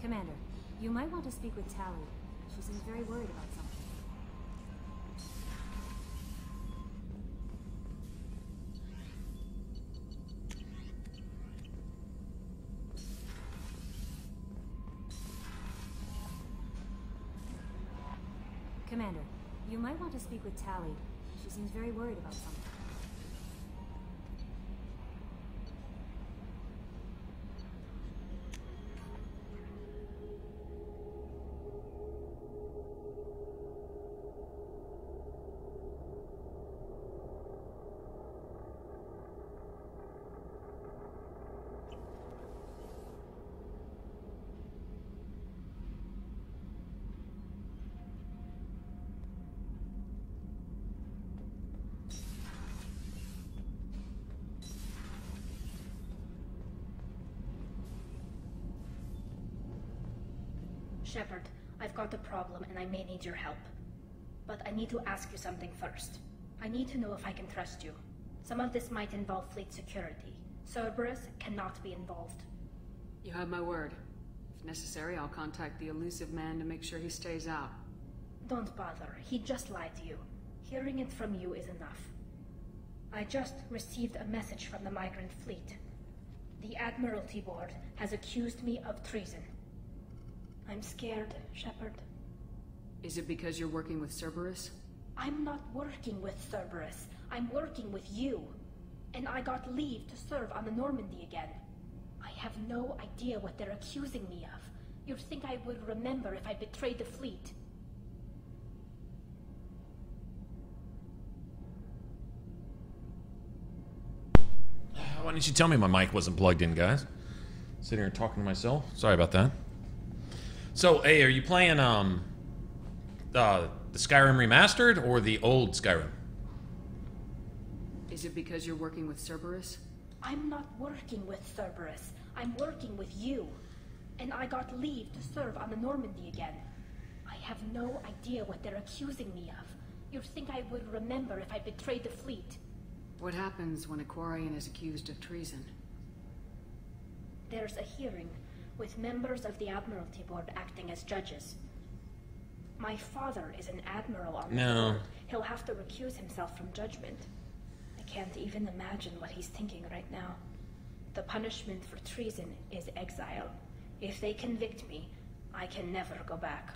Commander, you might want to speak with Tali. She seems very worried about something. Commander, you might want to speak with Tali. She seems very worried about something. Shepard, I've got a problem and I may need your help. But I need to ask you something first. I need to know if I can trust you. Some of this might involve fleet security. Cerberus cannot be involved. You have my word. If necessary, I'll contact the elusive man to make sure he stays out. Don't bother. He just lied to you. Hearing it from you is enough. I just received a message from the migrant fleet. The Admiralty Board has accused me of treason. I'm scared, Shepard. Is it because you're working with Cerberus? I'm not working with Cerberus. I'm working with you. And I got leave to serve on the Normandy again. I have no idea what they're accusing me of. You'd think I would remember if I betrayed the fleet. Why didn't you tell me my mic wasn't plugged in, guys? Sitting here talking to myself. Sorry about that. So, hey, are you playing the Skyrim remastered or the old Skyrim? Is it because you're working with Cerberus? I'm not working with Cerberus. I'm working with you. And I got leave to serve on the Normandy again. I have no idea what they're accusing me of. You'd think I would remember if I betrayed the fleet. What happens when a Quarian is accused of treason? There's a hearing, with members of the Admiralty Board acting as judges. My father is an admiral on the board. He'll have to recuse himself from judgment. I can't even imagine what he's thinking right now. The punishment for treason is exile. If they convict me, I can never go back.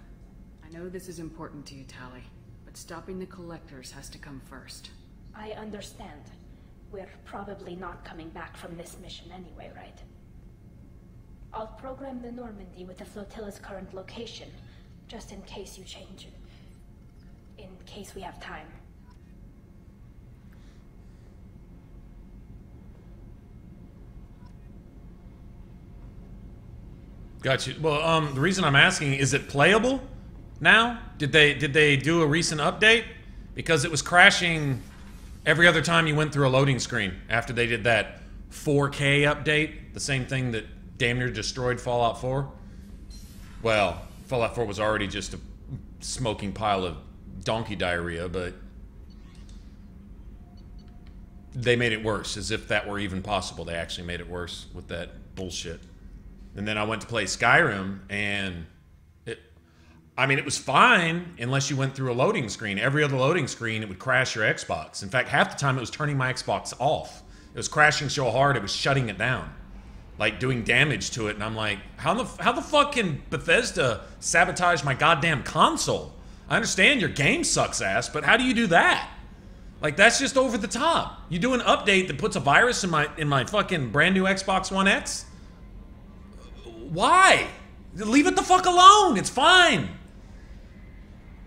I know this is important to you, Tali, but stopping the collectors has to come first. I understand. We're probably not coming back from this mission anyway, right? I'll program the Normandy with the flotilla's current location, just in case you change it. In case we have time. Got you. Well, the reason I'm asking, is it playable now? Did they do a recent update? Because it was crashing every other time you went through a loading screen after they did that 4K update, the same thing that damn near destroyed Fallout 4. Well, Fallout 4 was already just a smoking pile of donkey diarrhea, but they made it worse, as if that were even possible. They actually made it worse with that bullshit. And then I went to play Skyrim, and it was fine unless you went through a loading screen. Every other loading screen, it would crash your Xbox. In fact, half the time it was turning my Xbox off. It was crashing so hard, it was shutting it down. Like, doing damage to it, and I'm like, how the fuck can Bethesda sabotage my goddamn console? I understand your game sucks ass, but how do you do that? Like, that's just over the top. You do an update that puts a virus in my fucking brand new Xbox One X? Why? Leave it the fuck alone. It's fine.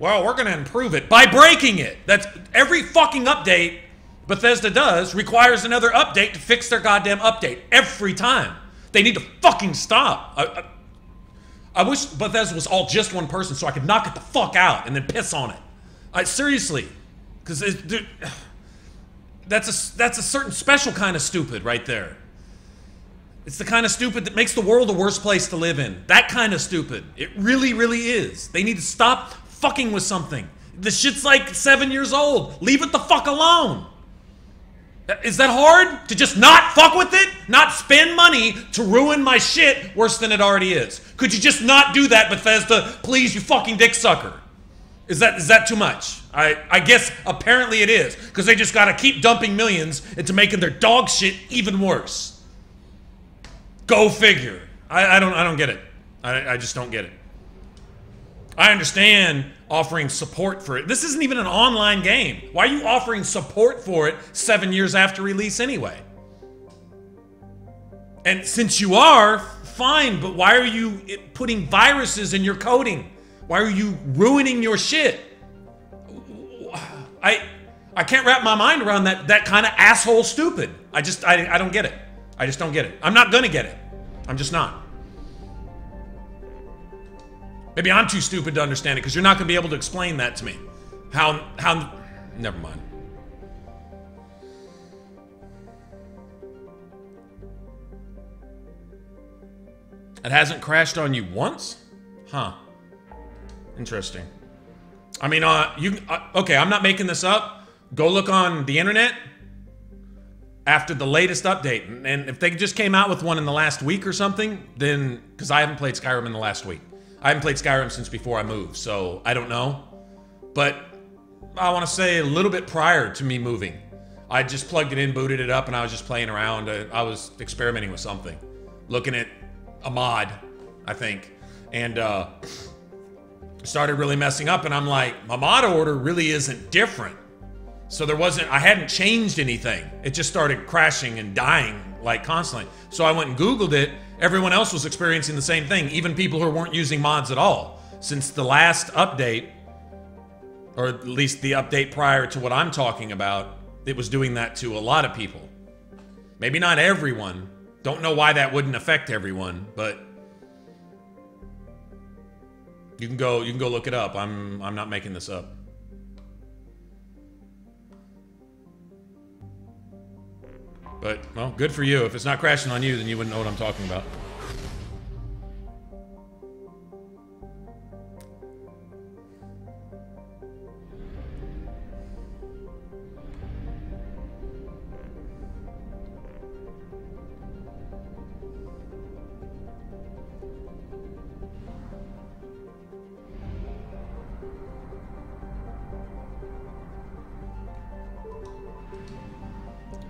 Well, we're gonna improve it by breaking it. That's every fucking update Bethesda does requires another update to fix their goddamn update. Every time. They need to fucking stop. I wish Bethesda was all just one person so I could knock it the fuck out and then piss on it. Seriously. Because that's a certain special kind of stupid right there. It's the kind of stupid that makes the world a worse place to live in. That kind of stupid. It really, really is. They need to stop fucking with something. The shit's like 7 years old. Leave it the fuck alone. Is that hard? To just not fuck with it? Not spend money to ruin my shit worse than it already is? Could you just not do that, Bethesda? Please, you fucking dick sucker. Is that too much? I guess apparently it is, because they just gotta keep dumping millions into making their dog shit even worse. Go figure. I don't get it. I just don't get it. I understand offering support for it. This isn't even an online game. Why are you offering support for it 7 years after release anyway? And since you are, fine, but why are you putting viruses in your coding? Why are you ruining your shit? I can't wrap my mind around that kind of asshole stupid. I don't get it. I just don't get it. I'm not gonna get it. I'm just not. Maybe I'm too stupid to understand it, because you're not gonna be able to explain that to me. How, never mind. It hasn't crashed on you once? Huh. Interesting. I mean, okay, I'm not making this up. Go look on the internet after the latest update. And if they just came out with one in the last week or something, then, because I haven't played Skyrim in the last week. I haven't played Skyrim since before I moved, so I don't know. But I want to say a little bit prior to me moving, I just plugged it in, booted it up, and I was just playing around. I was experimenting with something. Looking at a mod, I think. And started really messing up, and I'm like, my mod order really isn't different. So I hadn't changed anything. It just started crashing and dying like constantly. So I went and Googled it. Everyone else was experiencing the same thing, even people who weren't using mods at all. Since the last update, or at least the update prior to what I'm talking about, it was doing that to a lot of people. Maybe not everyone. Don't know why that wouldn't affect everyone, but you can go look it up. I'm not making this up. But, well, good for you. If it's not crashing on you, then you wouldn't know what I'm talking about.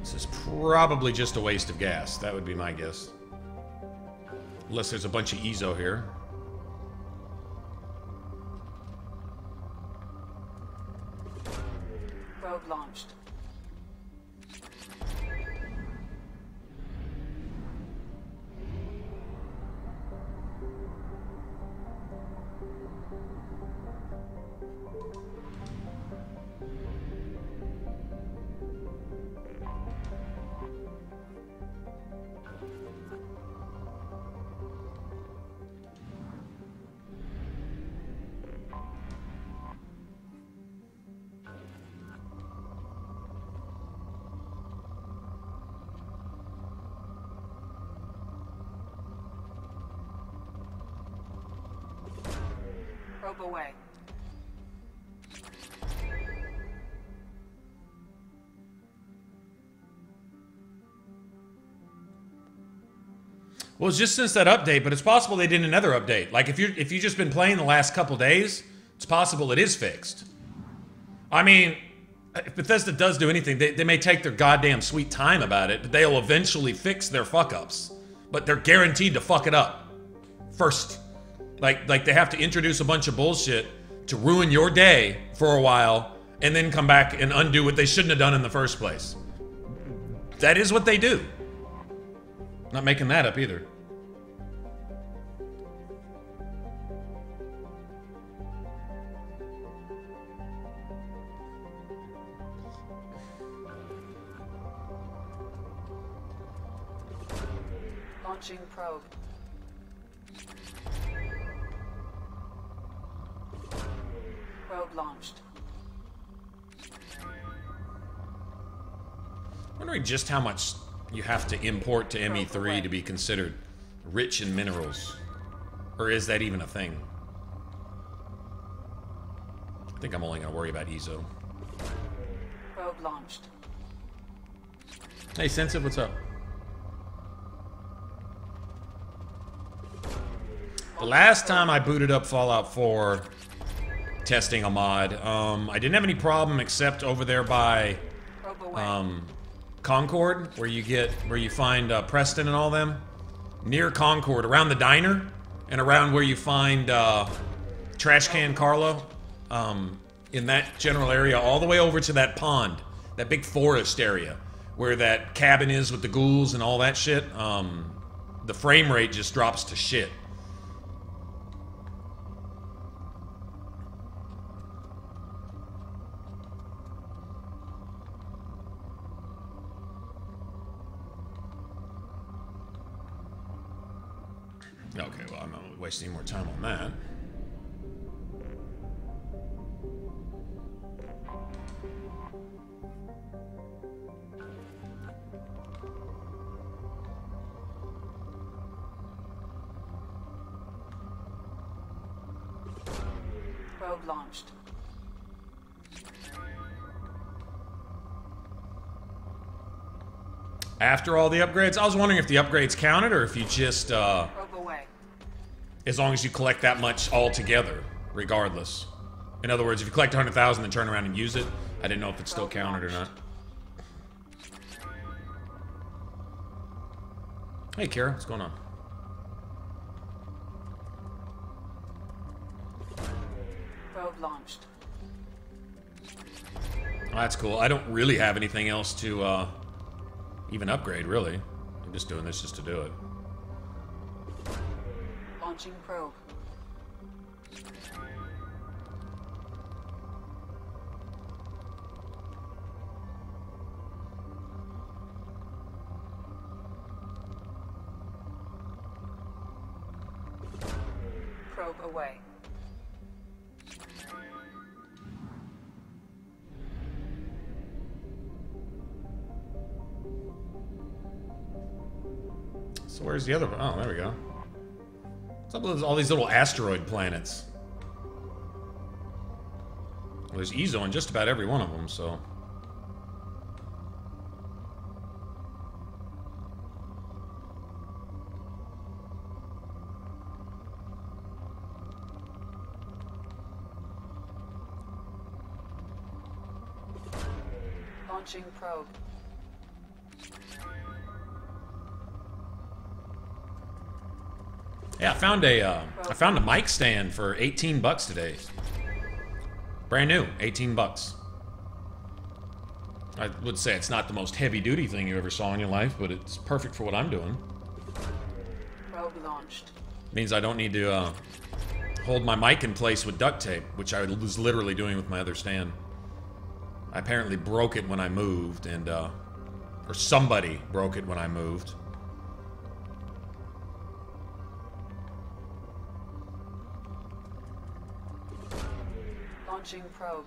This is probably just a waste of gas. That would be my guess. Unless there's a bunch of Ezo here. Probe launched. Probe away. Well, it's just since that update, but it's possible they did another update. Like, if you've just been playing the last couple days, it's possible it is fixed. I mean, if Bethesda does do anything, they may take their goddamn sweet time about it, but they'll eventually fix their fuck-ups. But they're guaranteed to fuck it up first. Like they have to introduce a bunch of bullshit to ruin your day for a while, and then come back and undo what they shouldn't have done in the first place. That is what they do. Not making that up either. Launching probe. Probe launched. Wondering just how much you have to import to ME3 to be considered rich in minerals. Or is that even a thing? I think I'm only going to worry about Ezo. Probe launched. Hey, Sensitive, what's up? The last time I booted up Fallout 4 testing a mod, I didn't have any problem except over there by Concord, where you find Preston and all them. Near Concord, around the diner, and around where you find Trash Can Carlo, in that general area, all the way over to that pond, that big forest area, where that cabin is with the ghouls and all that shit. The frame rate just drops to shit. Okay, well, I'm not wasting more time on that. Probe launched. After all the upgrades, I was wondering if the upgrades counted or if you just, Probe away. as long as you collect that much all together, regardless. In other words, if you collect 100,000 and turn around and use it, I didn't know if it still counted or not. Hey, Kara, what's going on? Probe launched. Oh, that's cool. I don't really have anything else to even upgrade, really. I'm just doing this just to do it. Launching probe. Probe away. So where's the other one? Oh, there we go. What's up with all these little asteroid planets? Well, there's Ezo on just about every one of them, so... Launching probe. Yeah, I found a mic stand for 18 bucks today. Brand new, 18 bucks. I would say it's not the most heavy-duty thing you ever saw in your life, but it's perfect for what I'm doing. Probe launched. Means I don't need to hold my mic in place with duct tape, which I was literally doing with my other stand. I apparently broke it when I moved, and or somebody broke it when I moved. Launching probe.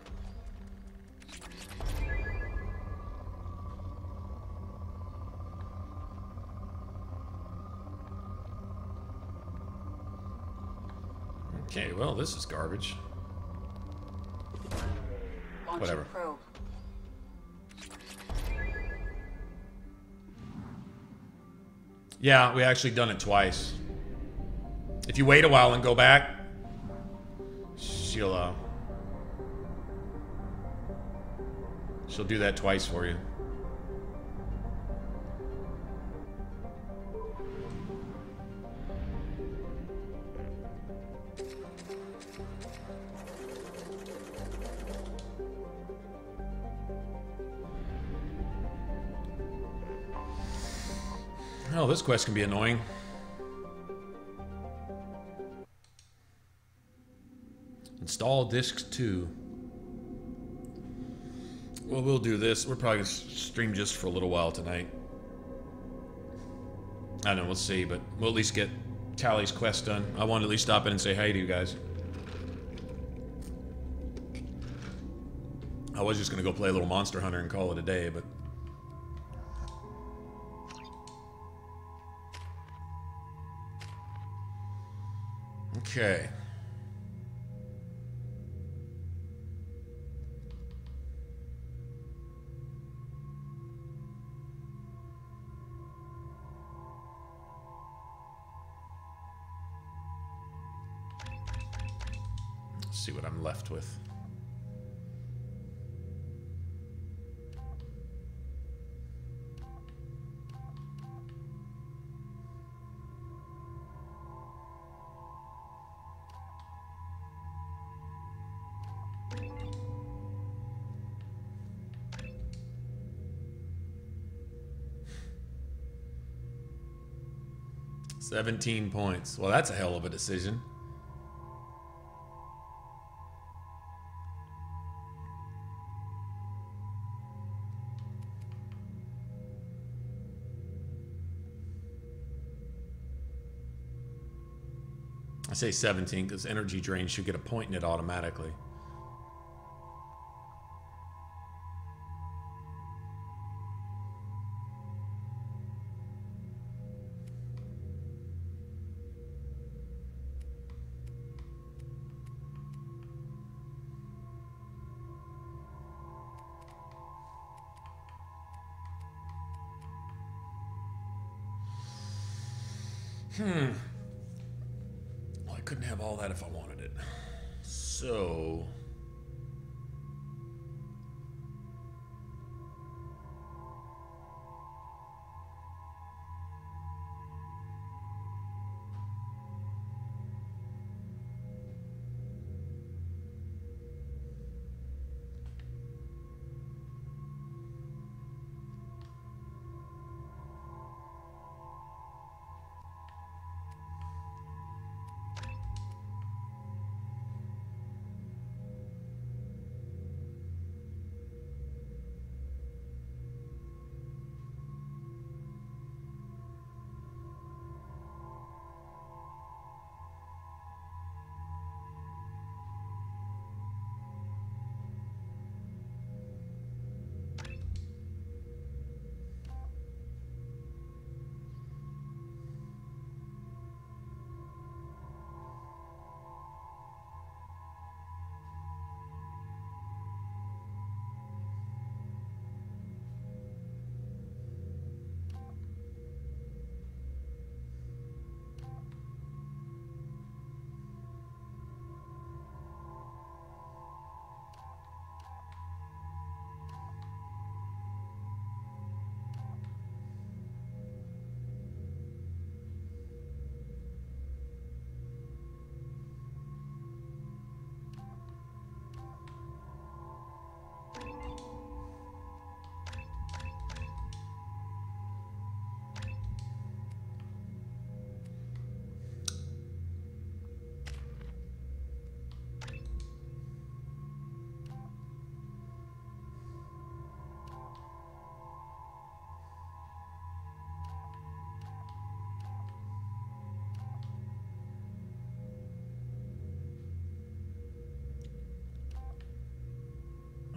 Okay, well, this is garbage. Launching Whatever. probe. Yeah, we actually done it twice. If you wait a while and go back, she'll do that twice for you. Oh, this quest can be annoying. Install discs 2. Well, we'll do this. We're probably going to stream just for a little while tonight. I don't know, we'll see, but we'll at least get Tali's quest done. I want to at least stop in and say hi to you guys. I was just going to go play a little Monster Hunter and call it a day, but... Okay. see what I'm left with. $17 points. Well, that's a hell of a decision. I say 17 because energy drain should get a point in it automatically. Well, I couldn't have all that if I wanted it. So...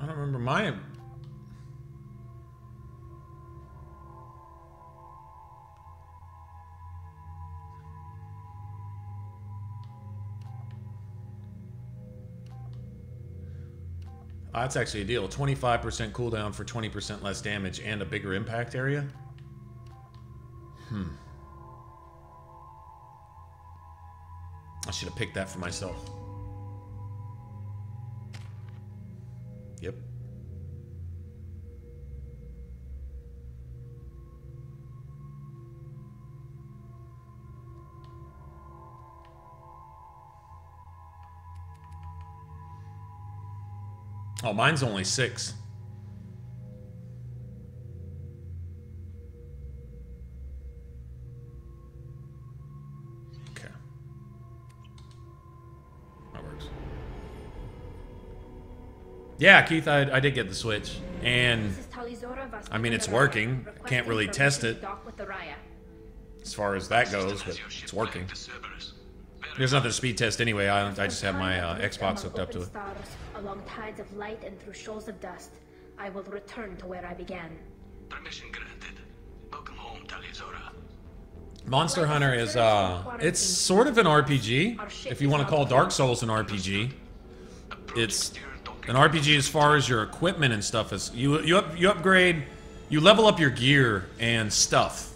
I don't remember my... That's actually a deal. 25% cooldown for 20% less damage and a bigger impact area. I should have picked that for myself. Yep. Oh, mine's only 6. Okay. That works. Yeah, Keith, I did get the Switch. And, I mean, it's working. Can't really test it as far as that goes, but it's working. There's nothing to speed test anyway. I just have my Xbox hooked up to it. Along tides of light and through shoals of dust, I will return to where I began. Permission granted. Welcome home, Tali. Monster Hunter is it's sort of an RPG. If you want to call Dark Souls an RPG, it's an RPG as far as your equipment and stuff is. You upgrade, you level up your gear and stuff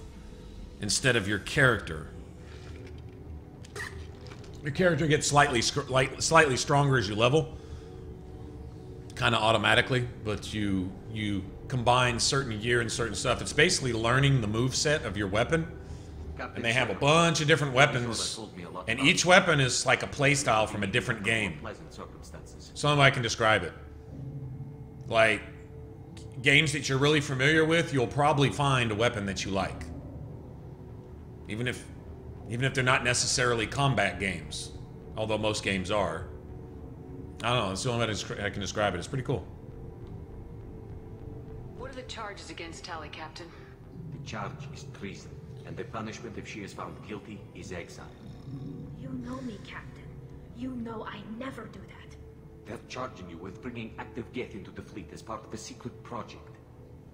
instead of your character. Your character gets slightly stronger as you level, kind of automatically, but you combine certain gear and certain stuff. It's basically learning the move set of your weapon, and they have a bunch of different weapons, and each weapon is like a playstyle from a different game. Some way I can describe it. Like, games that you're really familiar with, you'll probably find a weapon that you like. Even if they're not necessarily combat games, although most games are. I don't know, that's the only way I can describe it. It's pretty cool. What are the charges against Tali, Captain? The charge is treason, and the punishment if she is found guilty is exile. You know me, Captain. You know I never do that. They're charging you with bringing active Geth into the fleet as part of a secret project.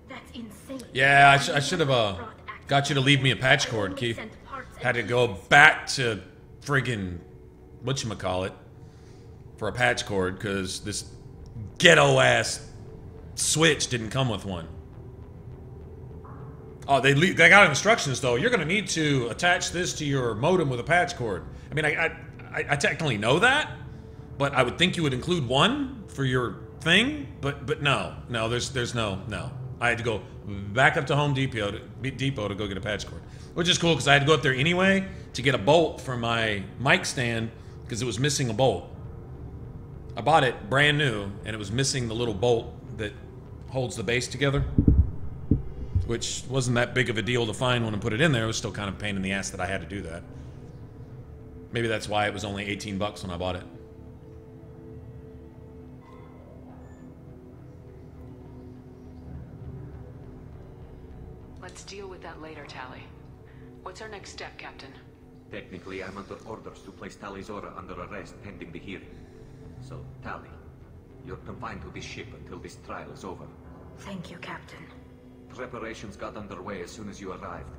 That's insane. Yeah, I should have got you to leave me a patch cord, Keith. Had to go back to friggin' whatchamacallit for a patch cord because this ghetto-ass Switch didn't come with one. Oh, they got instructions, though. You're going to need to attach this to your modem with a patch cord. I mean, I technically know that, but I would think you would include one for your thing, but no, there's no. I had to go back up to Home Depot to go get a patch cord, which is cool because I had to go up there anyway to get a bolt for my mic stand because it was missing a bolt. I bought it brand new and it was missing the little bolt that holds the base together, which wasn't that big of a deal to find when I put it in there. It was still kind of a pain in the ass that I had to do that. Maybe that's why it was only 18 bucks when I bought it. Let's deal with that later, Tali. What's our next step, Captain? Technically, I'm under orders to place Tali's order under arrest pending the hearing. So, Tali, you're confined to this ship until this trial is over. Thank you, Captain. Preparations got underway as soon as you arrived.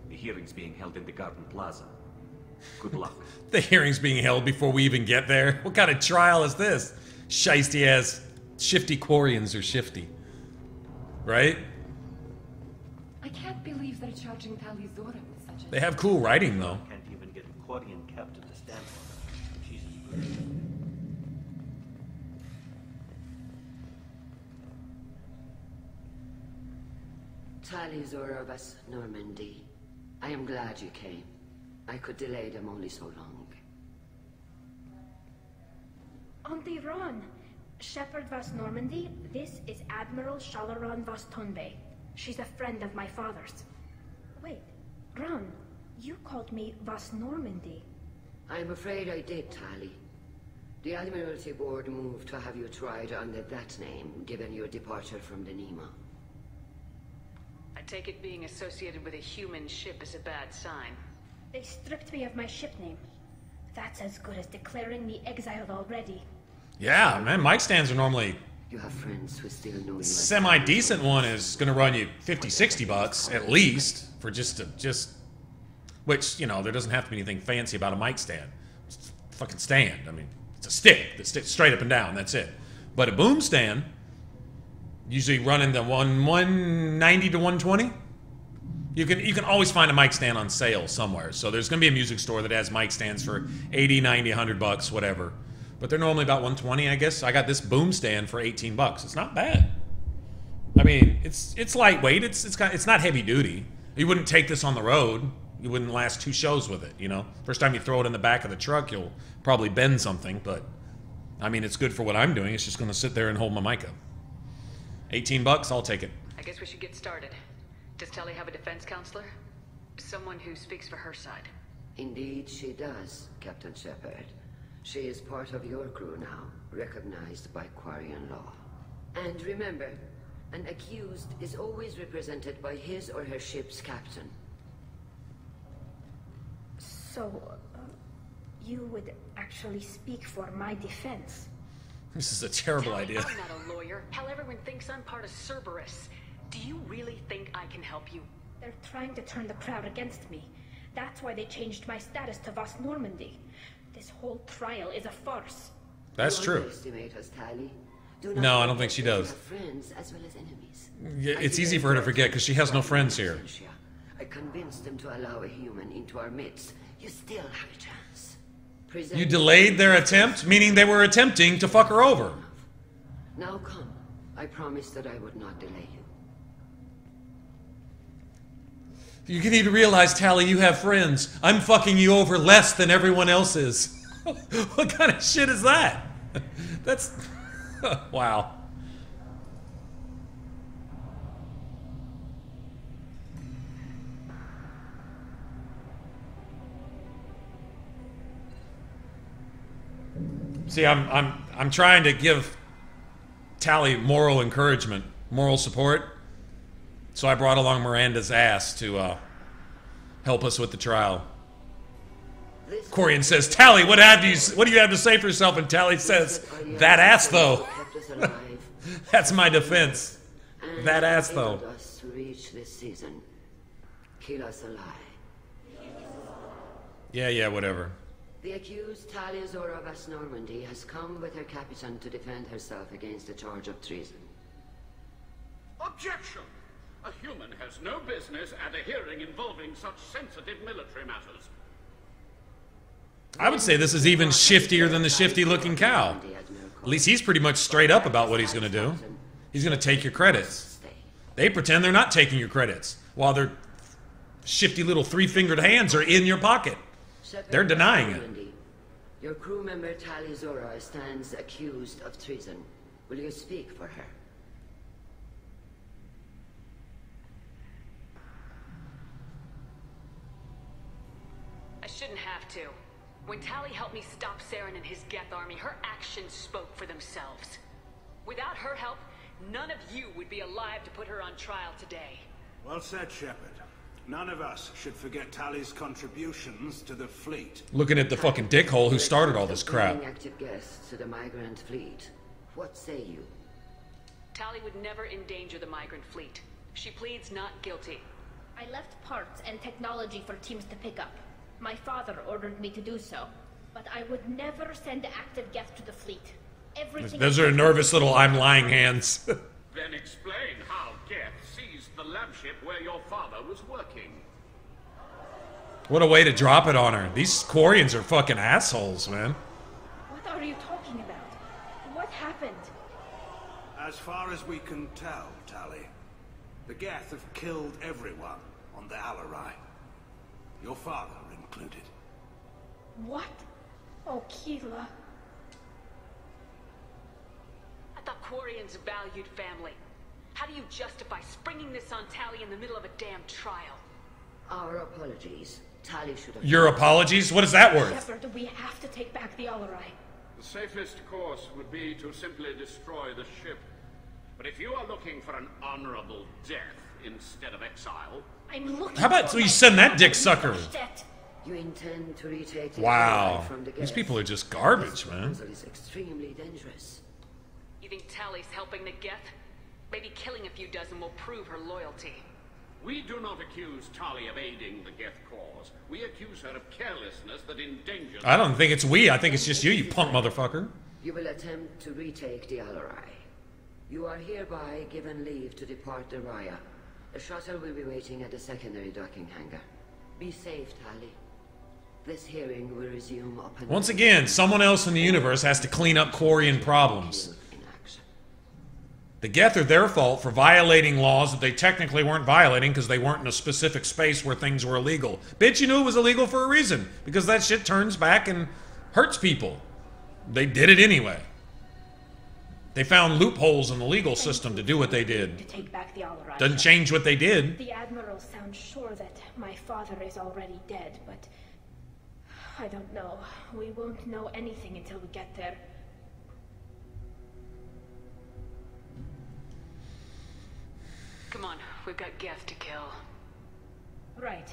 The hearing's being held in the Garden Plaza. Good luck. The hearing's being held before we even get there? What kind of trial is this? Shiesty ass, shifty Quarians are shifty. Right? I can't believe they're charging Tali's order with such a... They have cool writing, though. Can't even get a Quarian captain to stand for them. Jesus. Tali's Orovas, Normandy. I am glad you came. I could delay them only so long. Auntie Ron, Shepherd Vas Normandy, this is Admiral Shalaron Vas Tonbe. She's a friend of my father's. Wait, Ron, you called me Vas Normandy. I'm afraid I did, Tali. The Admiralty Board moved to have you tried under that name, given your departure from the Nema. I take it being associated with a human ship is a bad sign. They stripped me of my ship name. That's as good as declaring me exiled already. Yeah, man, mic stands are normally... You have friends who still know you. Semi-decent one is going to run you 50, 60 bucks at least for just which, you know, there doesn't have to be anything fancy about a mic stand. It's a fucking stand. I mean, it's a stick that sticks straight up and down. That's it. But a boom stand, usually running the 190 to 120. You can always find a mic stand on sale somewhere. So there's going to be a music store that has mic stands for 80, 90, 100 bucks, whatever. But they're normally about 120, I guess. I got this boom stand for 18 bucks. It's not bad. I mean, it's lightweight. It's not heavy duty. You wouldn't take this on the road. You wouldn't last 2 shows with it, you know? First time you throw it in the back of the truck, you'll probably bend something, but I mean, it's good for what I'm doing. It's just going to sit there and hold my mic up. 18 bucks, I'll take it. I guess we should get started. Does Tali have a defense counselor? Someone who speaks for her side. Indeed, she does, Captain Shepard. She is part of your crew now, recognized by Quarian law. And remember, an accused is always represented by his or her ship's captain. So, you would actually speak for my defense? This is a terrible Tali, idea. I'm not a lawyer. Hell, everyone thinks I'm part of Cerberus. Do you really think I can help you? They're trying to turn the crowd against me. That's why they changed my status to Vas Normandy. This whole trial is a farce. That's You true. underestimate us, Tali. Do not No, I don't forget think she that we does. have friends as well as enemies. Yeah, it's easy for her to forget because she has no friends here. I convinced them to allow a human into our midst. You still have a chance. You delayed their attempt, meaning they were attempting to fuck her over. Now come. I promised that I would not delay you. You need to realize, Tali, you have friends. I'm fucking you over less than everyone else is. What kind of shit is that? That's... wow. See, I'm trying to give Tali moral encouragement, moral support. So I brought along Miranda's ass to help us with the trial. Quarian says, Tali, what do you have to say for yourself? And Tali says, that ass though. That's my defense. That ass though. Us to reach this season. Kill us alive. Yeah, whatever. The accused Tali Zora of West Normandy has come with her captain to defend herself against the charge of treason. Objection! A human has no business at a hearing involving such sensitive military matters. I would say this is even shiftier than the shifty-looking cow. At least he's pretty much straight up about what he's going to do. He's going to take your credits. They pretend they're not taking your credits, while their shifty little three-fingered hands are in your pocket. They're denying it. Your crew member Tali Zora stands accused of treason. Will you speak for her? I shouldn't have to. When Tali helped me stop Saren and his Geth army, her actions spoke for themselves. Without her help, none of you would be alive to put her on trial today. Well said, Shepard. None of us should forget Tali's contributions to the fleet. Looking at the fucking dickhole who started all this crap. Active guests to the migrant fleet. What say you? Tali would never endanger the migrant fleet. She pleads not guilty. I left parts and technology for teams to pick up. My father ordered me to do so, but I would never send active guests to the fleet. Everything. Those are nervous little I'm lying hands. Then explain how Geth seized the lab ship where your father was working. What a way to drop it on her. These Quarians are fucking assholes, man. What are you talking about? What happened? As far as we can tell, Tali, the Geth have killed everyone on the Alarai. Your father included. What? Oh, Keela. I thought Quarians valued family. How do you justify springing this on Tali in the middle of a damn trial? Our apologies. Tali should have... Your apologies? What is that worth? Shepard, we have to take back the Alarai. The safest course would be to simply destroy the ship. But if you are looking for an honorable death instead of exile... I'm looking. How about we send that dick sucker? You intend to retake the wow. from the These people are just garbage, man. Is extremely dangerous. You think Tali's helping the Geth? Maybe killing a few dozen will prove her loyalty. We do not accuse Tali of aiding the Geth cause. We accuse her of carelessness that endangers... I don't think it's we. I think it's just you, you punk motherfucker. You will attempt to retake the Alarai. You are hereby given leave to depart the Raya. The shuttle will be waiting at the secondary docking hangar. Be safe, Tali. This hearing will resume upon... Once again, someone else in the universe has to clean up Quarian problems. The Geth are their fault for violating laws that they technically weren't violating because they weren't in a specific space where things were illegal. Bitch, you knew it was illegal for a reason. Because that shit turns back and hurts people. They did it anyway. They found loopholes in the legal system to do what they did. To take back the Alarai. Doesn't change what they did. The Admiral sounds sure that my father is already dead, but... I don't know. We won't know anything until we get there. Come on, we've got Geth to kill. Right.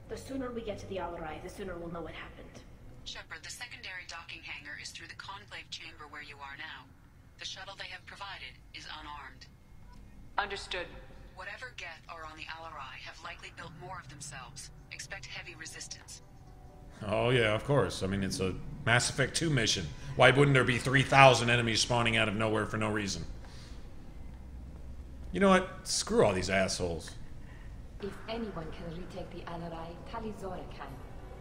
The sooner we get to the Alarai, the sooner we'll know what happened. Shepard, the secondary docking hangar is through the conclave chamber where you are now. The shuttle they have provided is unarmed. Understood. Whatever Geth are on the Alarai have likely built more of themselves. Expect heavy resistance. Oh yeah, of course. I mean, it's a Mass Effect 2 mission. Why wouldn't there be 3,000 enemies spawning out of nowhere for no reason? You know what? Screw all these assholes. If anyone can retake the Alarai, Tali Zora can.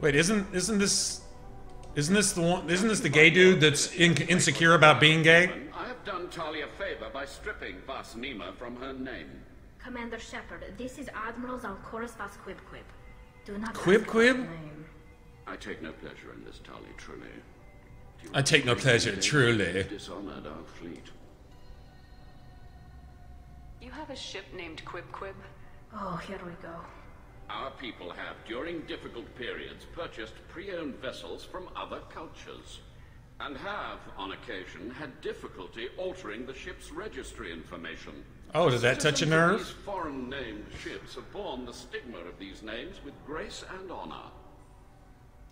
Wait, isn't this Isn't this the one? Isn't this the gay dude that's insecure about being gay? I have done Tali a favor by stripping Vas Nima from her name. Commander Shepard, this is Admiral Zalkoris Vas Quib-Quib. Do not Quib-Quib? I take no pleasure in this, Tali, truly. I take no pleasure, truly. Dishonored our fleet. You have a ship named Quib-Quib? Oh, here we go. Our people have, during difficult periods, purchased pre-owned vessels from other cultures, and have, on occasion, had difficulty altering the ship's registry information. Oh, did that touch a nerve? These foreign-named ships have borne the stigma of these names with grace and honor.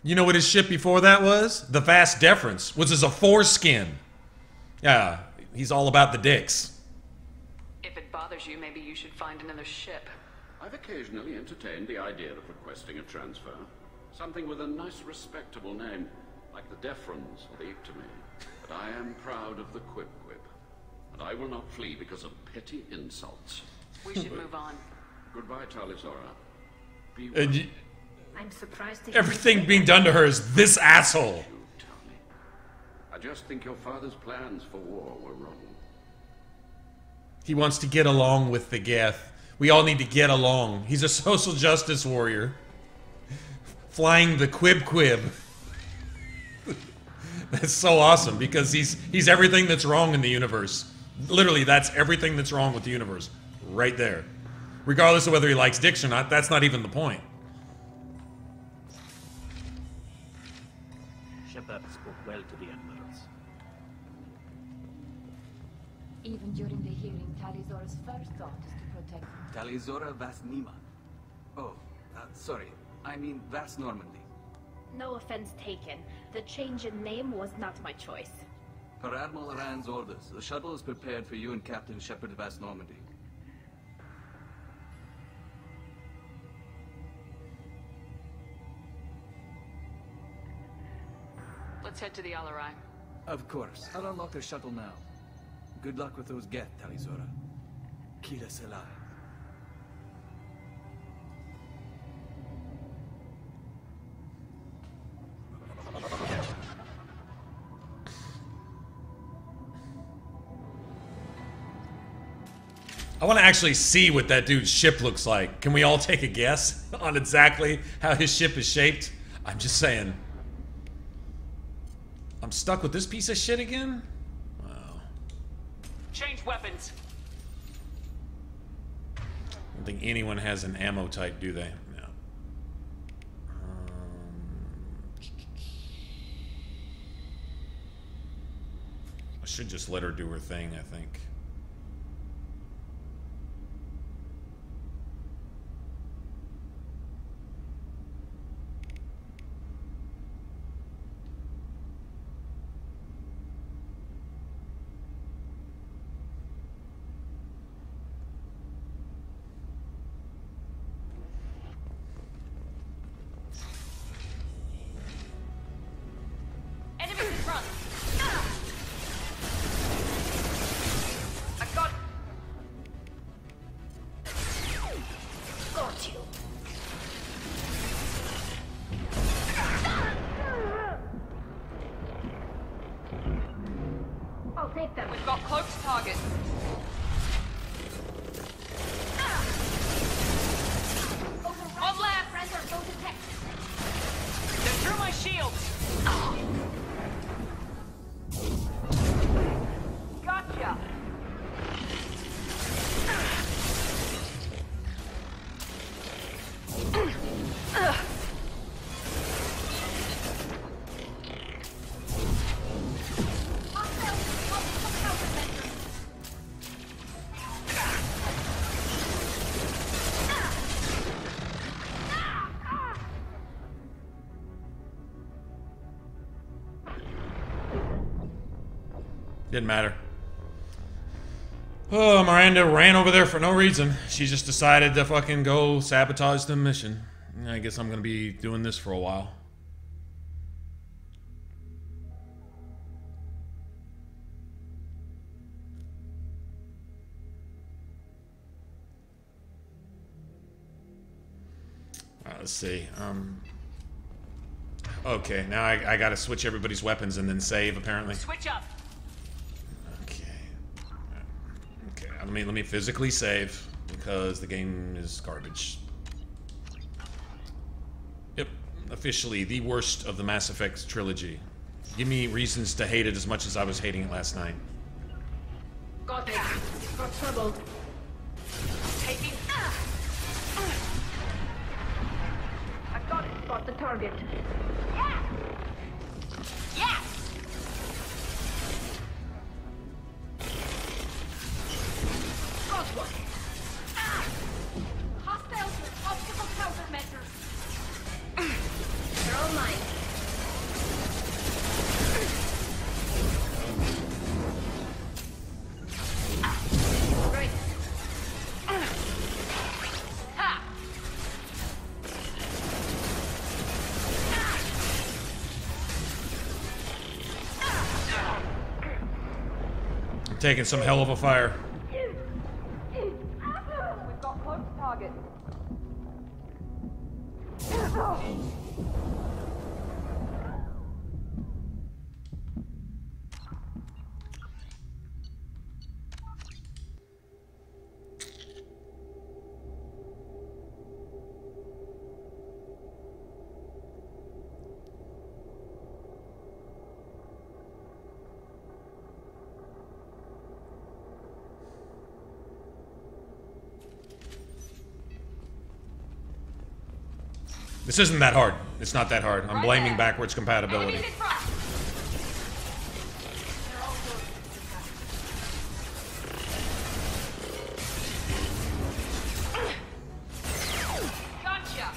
You know what his ship before that was? The Vast Deference, which is a foreskin. Yeah, he's all about the dicks. If it bothers you, maybe you should find another ship. I've occasionally entertained the idea of requesting a transfer. Something with a nice, respectable name, like the Deference or the Ictomy. But I am proud of the Quib-Quib, and I will not flee because of petty insults. We should move on. Goodbye, Talizora. Be well. I'm surprised to Everything being done to her is this asshole. I just think your father's plans for war were wrong. He wants to get along with the Geth. We all need to get along. He's a social justice warrior. Flying the Quib-Quib. That's so awesome because he's everything that's wrong in the universe. Literally, that's everything that's wrong with the universe. Right there. Regardless of whether he likes dicks or not, that's not even the point. Shepard spoke well to the admirals. Even during the hearing, Talizora's first thought is to protect... Talizora Vas Nima. Oh, sorry. I mean Vas Normandy. No offense taken. The change in name was not my choice. Per Admiral Rand's orders, the shuttle is prepared for you and Captain Shepard Vas Normandy. Let's head to the Alarai. Of course. I'll unlock the shuttle now. Good luck with those Geth, Talizora. Kira Selai. I want to actually see what that dude's ship looks like. Can we all take a guess on exactly how his ship is shaped? I'm just saying. I'm stuck with this piece of shit again? Wow. Change weapons. I don't think anyone has an ammo type, do they? No. I should just let her do her thing, I think. We've got close targets. On left! They're through my shields! Gotcha! Didn't matter. Oh, Miranda ran over there for no reason. She just decided to fucking go sabotage the mission. I guess I'm gonna be doing this for a while. Let's see. Okay, now I gotta switch everybody's weapons and then save, apparently. Switch up. Okay. Okay, let me physically save, because the game is garbage. Yep, officially the worst of the Mass Effect trilogy. Give me reasons to hate it as much as I was hating it last night. Got it. Got trouble. Taking. I've got it. Got the target. Yeah. Yeah. Got one. Hostiles with optical countermeasures. They're all mine. Right. Ha! I'm taking some hell of a fire. We've got close target. This isn't that hard. It's not that hard. I'm blaming backwards compatibility. Gotcha.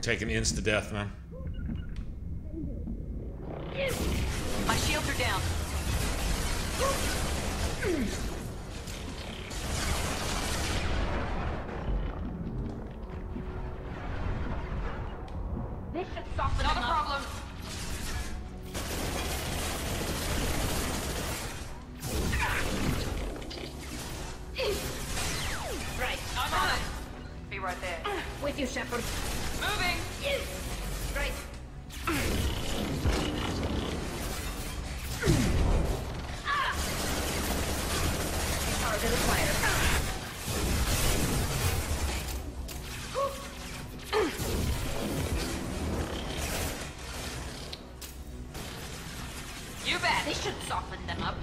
Taking insta-death, man. My shields are down. This should soften Not a them up. problem. Right. I'm on it. Be right there. With you, Shepard. Moving. Right. Target acquired. You bet. This should soften them up.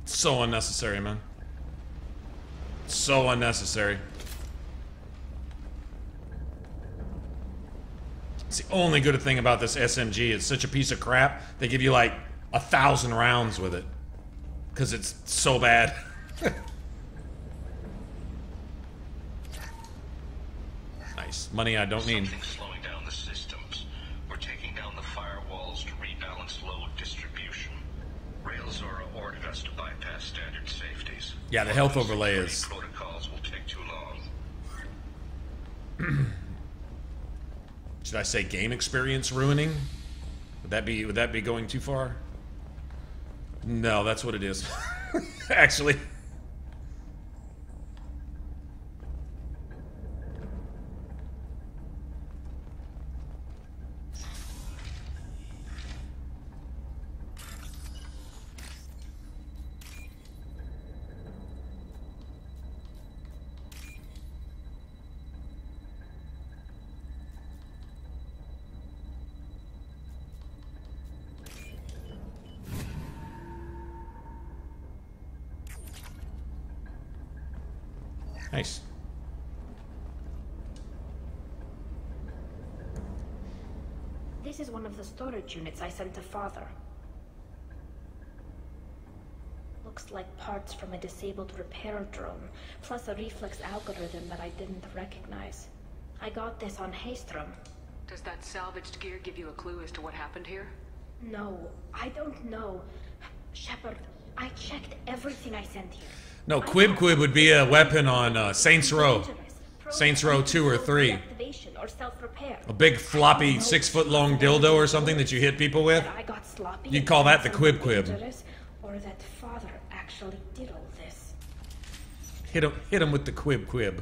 So unnecessary, man. So unnecessary. It's the only good thing about this SMG. It's such a piece of crap. They give you like 1,000 rounds with it. Because it's so bad. Nice. Money I don't need. Something's slowing down the systems. We're taking down the firewalls to rebalance load distribution. Railzora ordered us to bypass standard safeties. Yeah, the health overlay is... Protocols will take too long. Should I say game experience ruining? Would that be going too far? No, that's what it is. Actually. Nice. This is one of the storage units I sent to Father. Looks like parts from a disabled repair drone, plus a reflex algorithm that I didn't recognize. I got this on Haestrom. Does that salvaged gear give you a clue as to what happened here? No, I don't know. Shepard, I checked everything I sent here. No, Quib would be a weapon on Saints Row. Saints Row 2 or 3. Deactivation or self-repair. A big floppy 6-foot-long dildo or something that you hit people with. I got sloppy. You'd call that the quib quib. Or that father actually did all this. Hit him with the quib quib.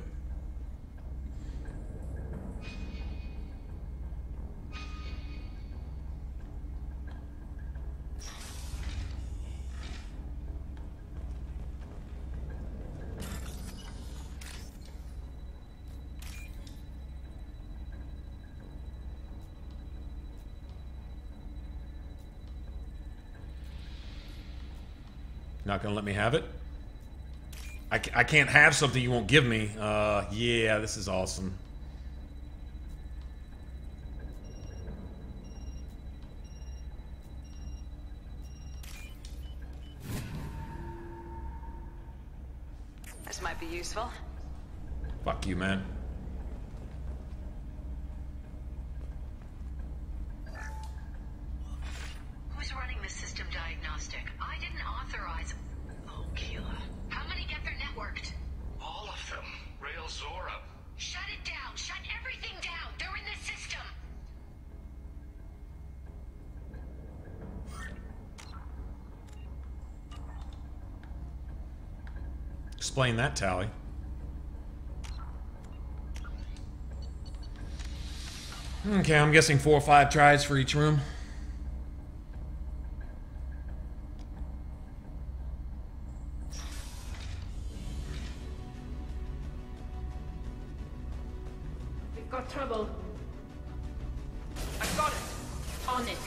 Not gonna let me have it? I can't have something you won't give me. Yeah, this is awesome. This might be useful. Fuck you, man. Who's running the system diagnostic? I didn't authorize. Oh, Keela. How many get their networked? All of them. Rail Zora. Shut it down. Shut everything down. They're in the system. Explain that, Tali. Okay, I'm guessing 4 or 5 tries for each room. We've got trouble. I got it. On it.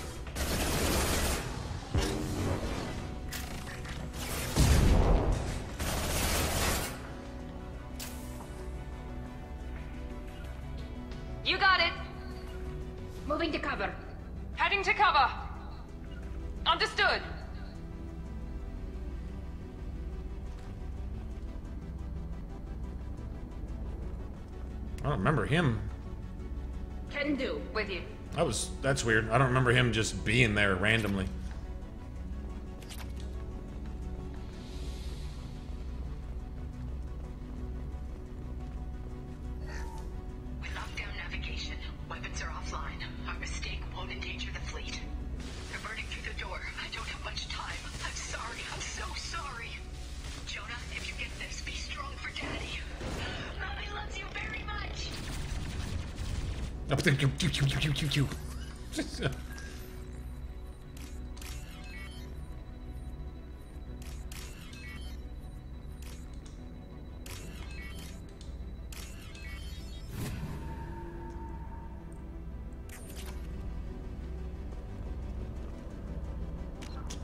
You got it. Moving to cover. Heading to cover. Understood. I don't remember him. Can do. With you. That's weird. I don't remember him just being there randomly. We locked down navigation. Weapons are offline. Our mistake won't endanger the fleet. They're burning through the door. I don't have much time. I'm sorry. I'm so sorry. Jonah, if you get this, be strong for Daddy. Mommy loves you very much. Up there, you.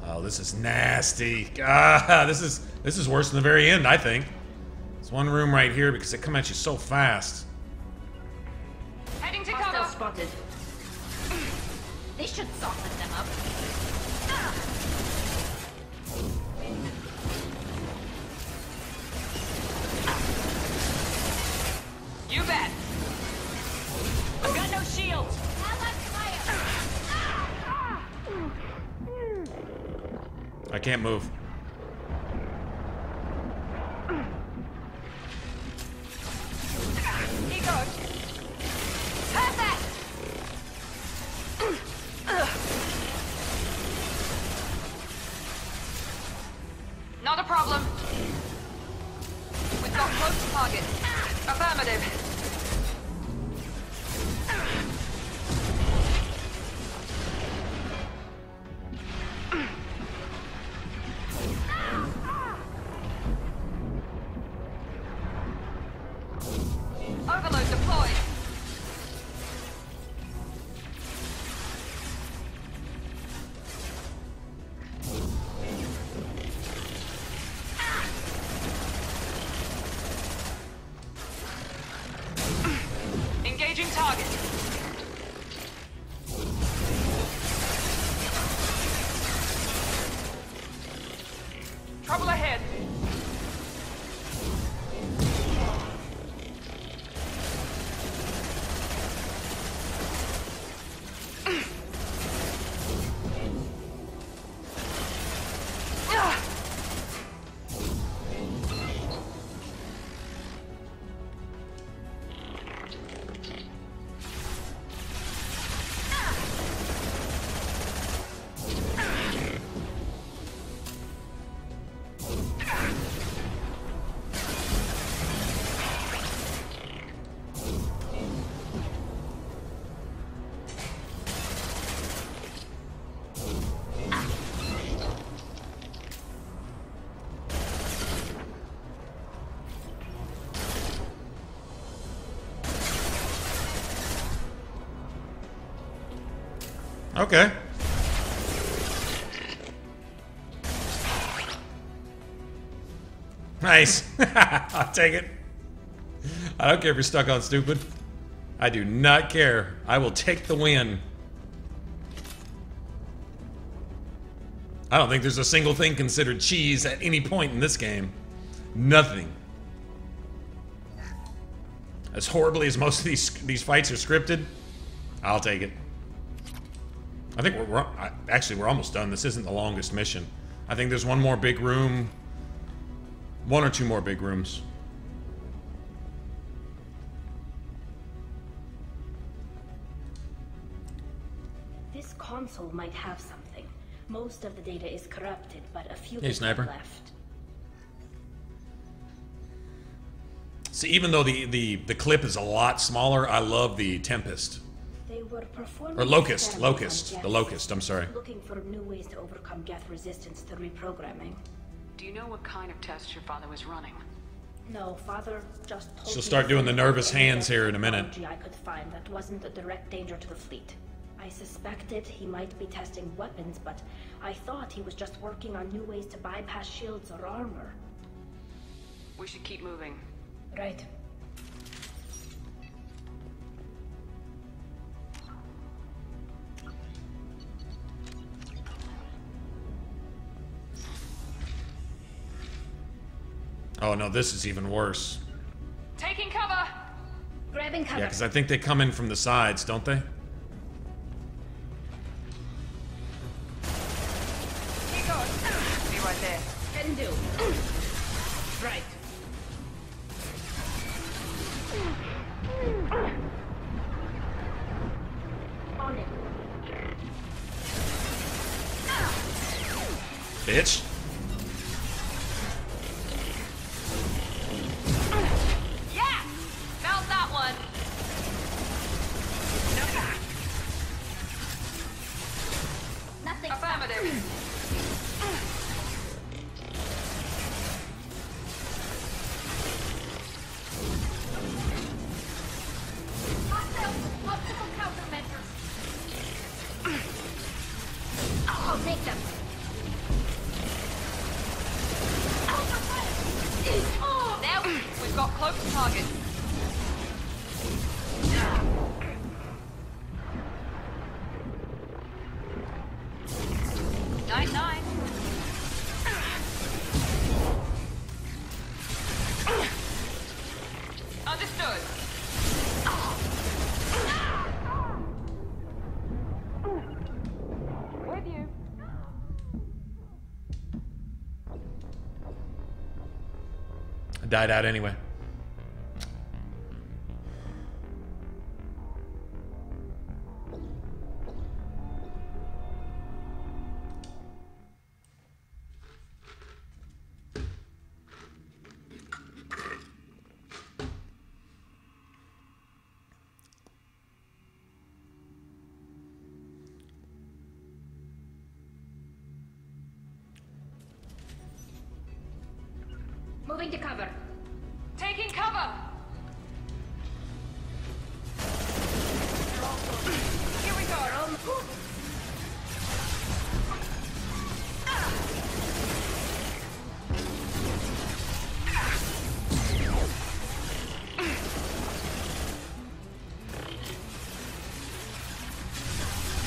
Oh, this is nasty. Ah, this is worse than the very end, I think. There's one room right here because they come at you so fast. Heading to Hostile cover. spotted. They should soften them up. You bet. I've got no shield. I can't move. He goes. Perfect. Not a problem. We've got close to target. Affirmative. Overload deployed. Engaging target. Trouble ahead. Okay. Nice. I'll take it. I don't care if you're stuck on stupid. I do not care. I will take the win. I don't think there's a single thing considered cheese at any point in this game. Nothing. As horribly as most of these fights are scripted, I'll take it. I think we're almost done. This isn't the longest mission. I think there's one more big room. One or two more big rooms. This console might have something. Most of the data is corrupted, but a few Hey, Sniper. left. So even though the clip is a lot smaller, I love the Tempest. They were performing Or Locust. experiments Locust. on The Geth, Locust, I'm sorry. looking for new ways to overcome Geth resistance to reprogramming. Do you know what kind of tests your father was running? No, Father just told She'll me start doing the nervous any hands here in a minute. technology I could find that wasn't a direct danger to the fleet. I suspected he might be testing weapons, but I thought he was just working on new ways to bypass shields or armor. We should keep moving. Right. Oh no, this is even worse. Taking cover! Grabbing cover. Yeah, because I think they come in from the sides, don't they? Keep going. Be right there. Can do. Right. On it. Bitch. Yeah! Felt that one! Nothing. Affirmative. Optical countermeasures. I'll take them. Now we've got close target. Nine. Understood. With you. I died out anyway. Moving to cover. Taking cover. Here we go.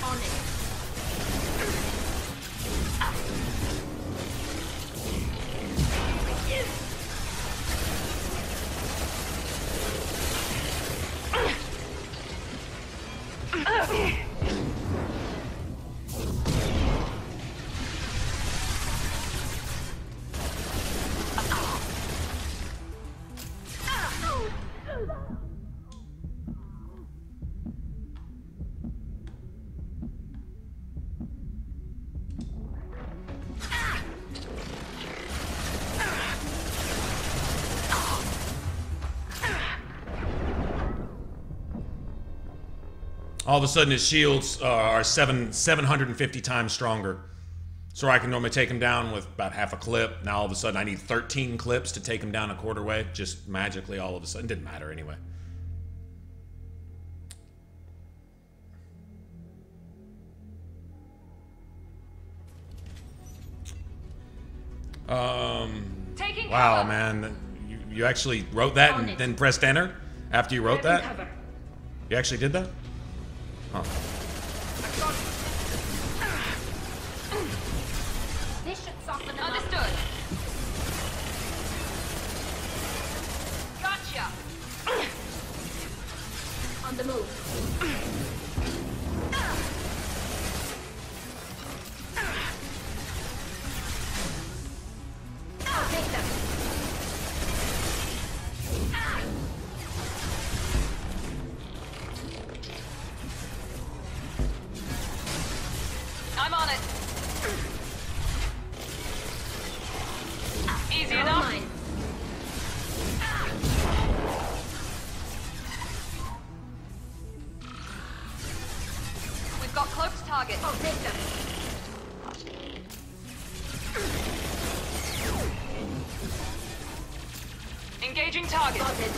On it. All of a sudden his shields are 750 times stronger. So I can normally take him down with about half a clip. Now all of a sudden I need 13 clips to take him down a quarter way. Just magically all of a sudden. Didn't matter anyway. Wow, man. You actually wrote that and then pressed enter after you wrote that? You actually did that? Huh. This should soften them Understood. up. Gotcha. On the move. I'll take them. I'm on it. Easy enough. Mine. We've got cloaked targets. I'll take them. Engaging target. Spotted.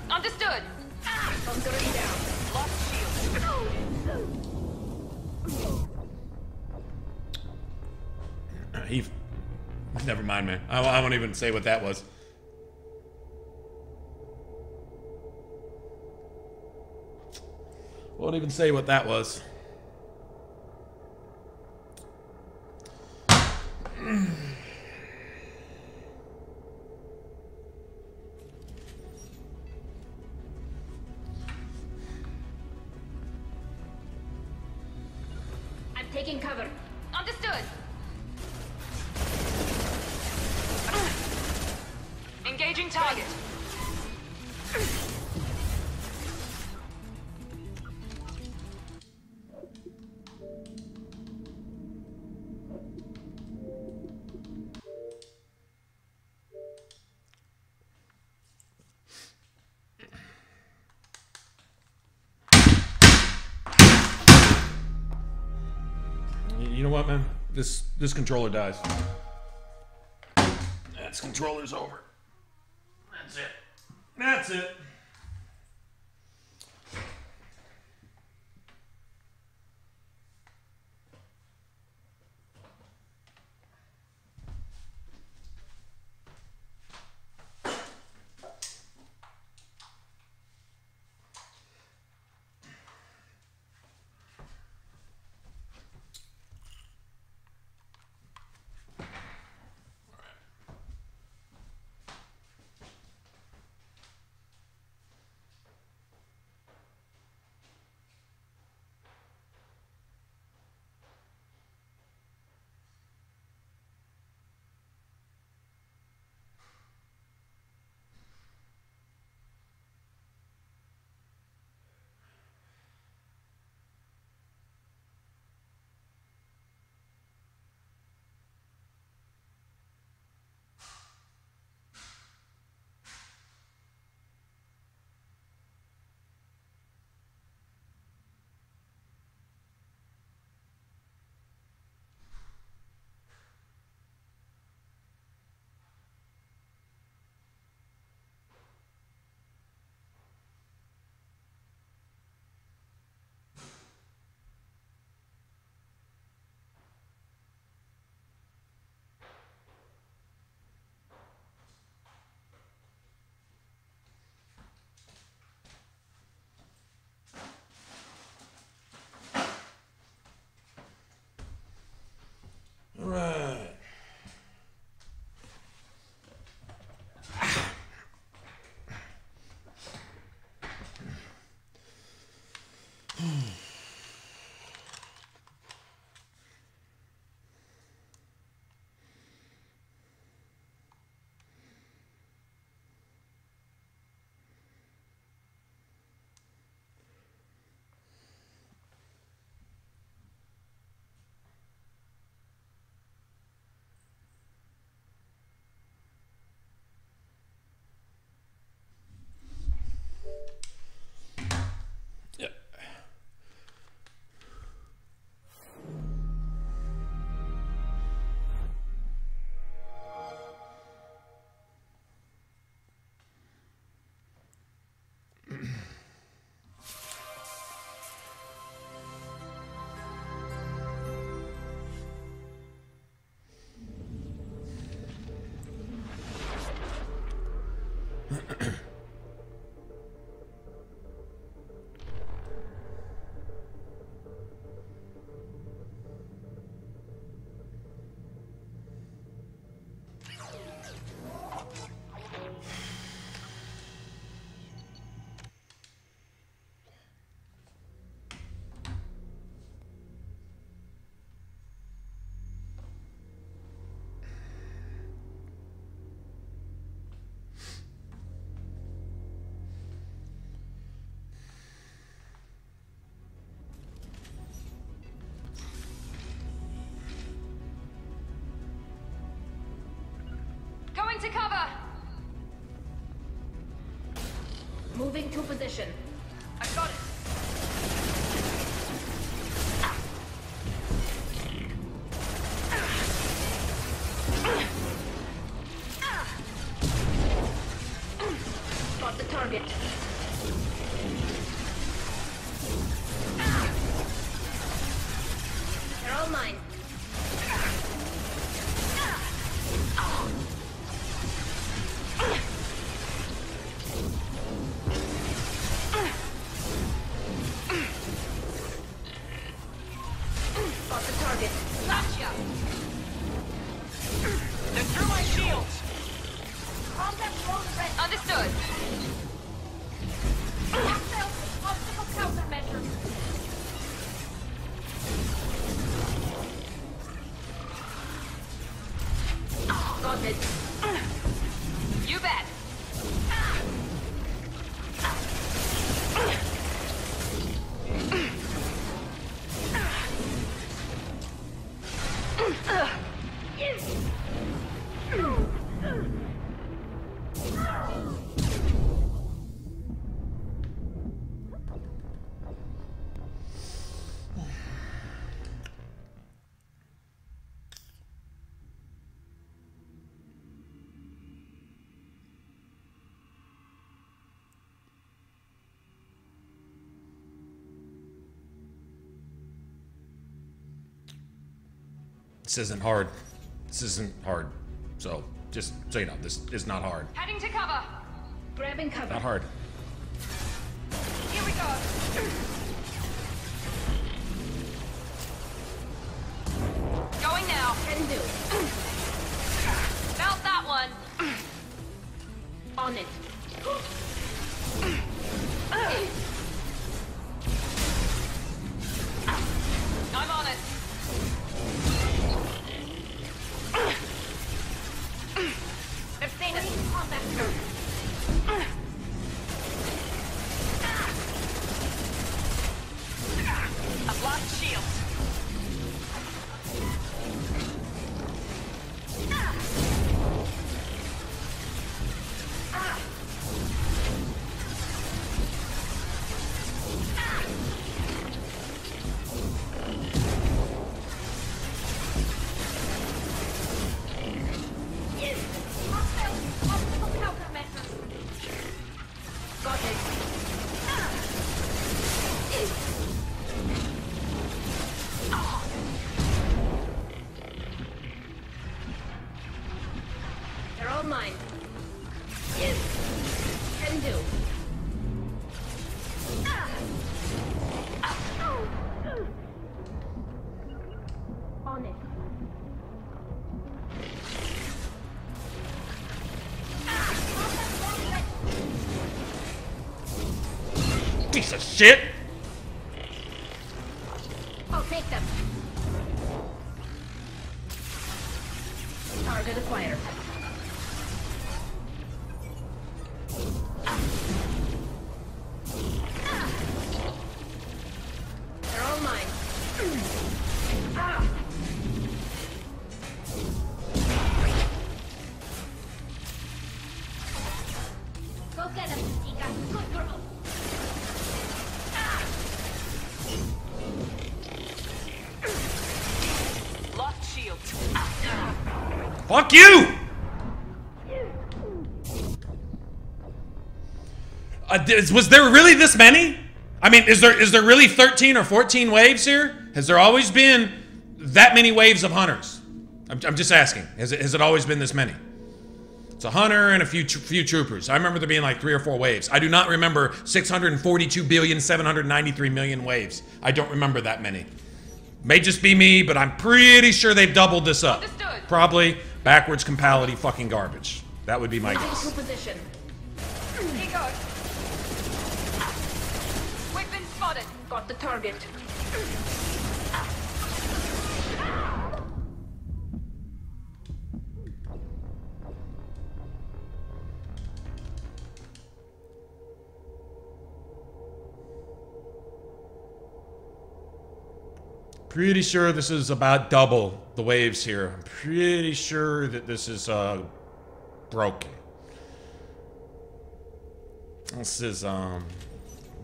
Understood. Bunkering down. Lost shield. Never mind, man. I won't even say what that was. Won't even say what that was. I'm taking cover. Understood. Engaging target. You know what, man? This controller dies. This controller's over. That's it. That's it. into cover! Moving to position. I got it. Got the target. They're all mine. Got the target. Gotcha! They're through my shields! Combat roll ready. Understood. Obstacle countermeasures. Got it. You bet. This isn't hard. This isn't hard. So, just so you know, this is not hard. Heading to cover. Grabbing cover. Not hard. Here we go. Going now. Can do. Felt that one. On it. I'm on it. They've seen us. Combat. I've lost shields. Got it. They're all mine. Can do. On it. Piece of shit! I'll take them. Target acquired. They're all mine. Go get them, Tika. Good girl. Lost shields. Fuck you! Was there really this many? I mean, is there really 13 or 14 waves here? Has there always been that many waves of hunters? I'm just asking. Has it always been this many? It's a hunter and a few troopers. I remember there being like 3 or 4 waves. I do not remember 642,793,000,000 waves. I don't remember that many. May just be me, but I'm pretty sure they've doubled this up. Understood. Probably backwards compatibility fucking garbage. That would be my guess. Into position. Here goes. We've been spotted. Got the target. Pretty sure this is about double the waves here. I'm pretty sure that this is broken. This is,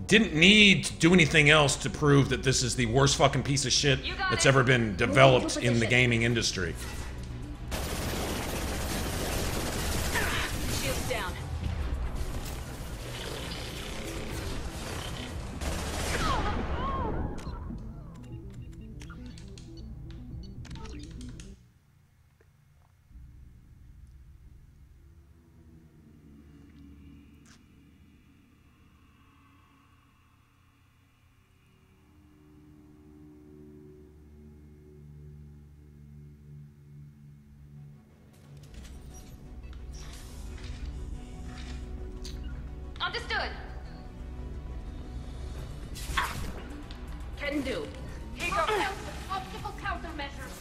didn't need to do anything else to prove that this is the worst fucking piece of shit that's ever been developed in the gaming industry. Shields down. Understood. Can do. Here goes. Optical countermeasures.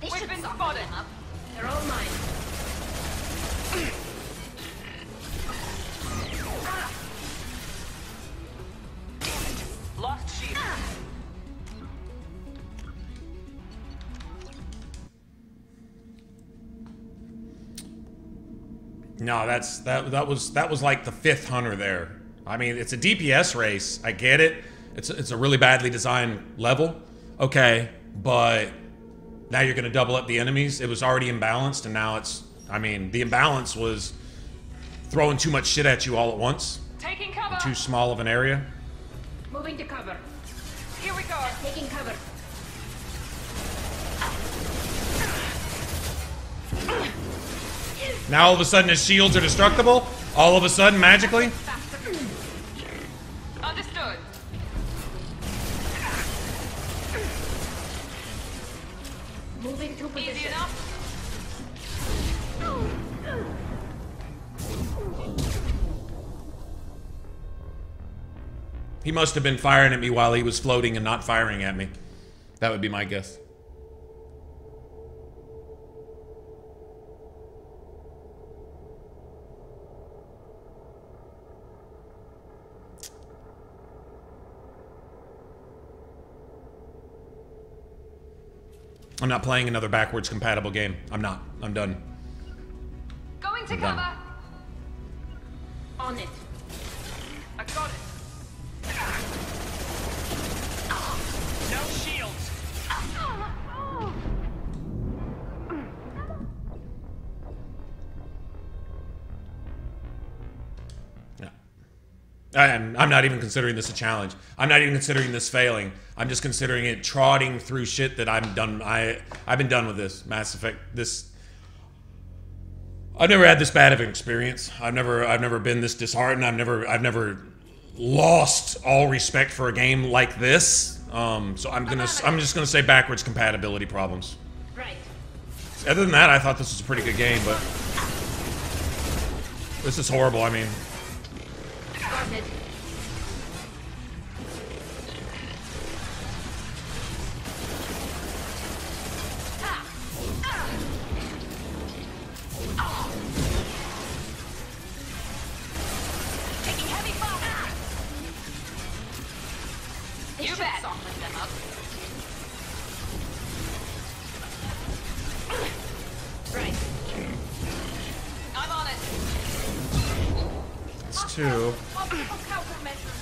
We've been spotted. They're all mine. Lost shield. No, that was like the 5th hunter there. I mean, it's a DPS race. I get it. It's a really badly designed level. Okay, but now you're gonna double up the enemies. It was already imbalanced, and now it's. I mean, the imbalance was throwing too much shit at you all at once. Taking cover. In too small of an area. Moving to cover. Here we go. Taking cover. Now all of a sudden his shields are destructible? All of a sudden, magically? Understood. Moving to position. Easy enough. He must have been firing at me while he was floating and not firing at me. That would be my guess. I'm not playing another backwards compatible game. I'm not. I'm done. Going to I'm cover. done. On it. I got it. No shields. I'm not even considering this a challenge. I'm not even considering this failing. I'm just considering it trotting through shit that I'm done. I've been done with this Mass Effect. I've never had this bad of an experience. I've never been this disheartened. I've never lost all respect for a game like this. So I'm just gonna say backwards compatibility problems. Right. Other than that, I thought this was a pretty good game, but this is horrible. I mean. Started. Taking heavy fire. You bet. Soften them up. Right. I'm on it. It's 2. Optical countermeasures.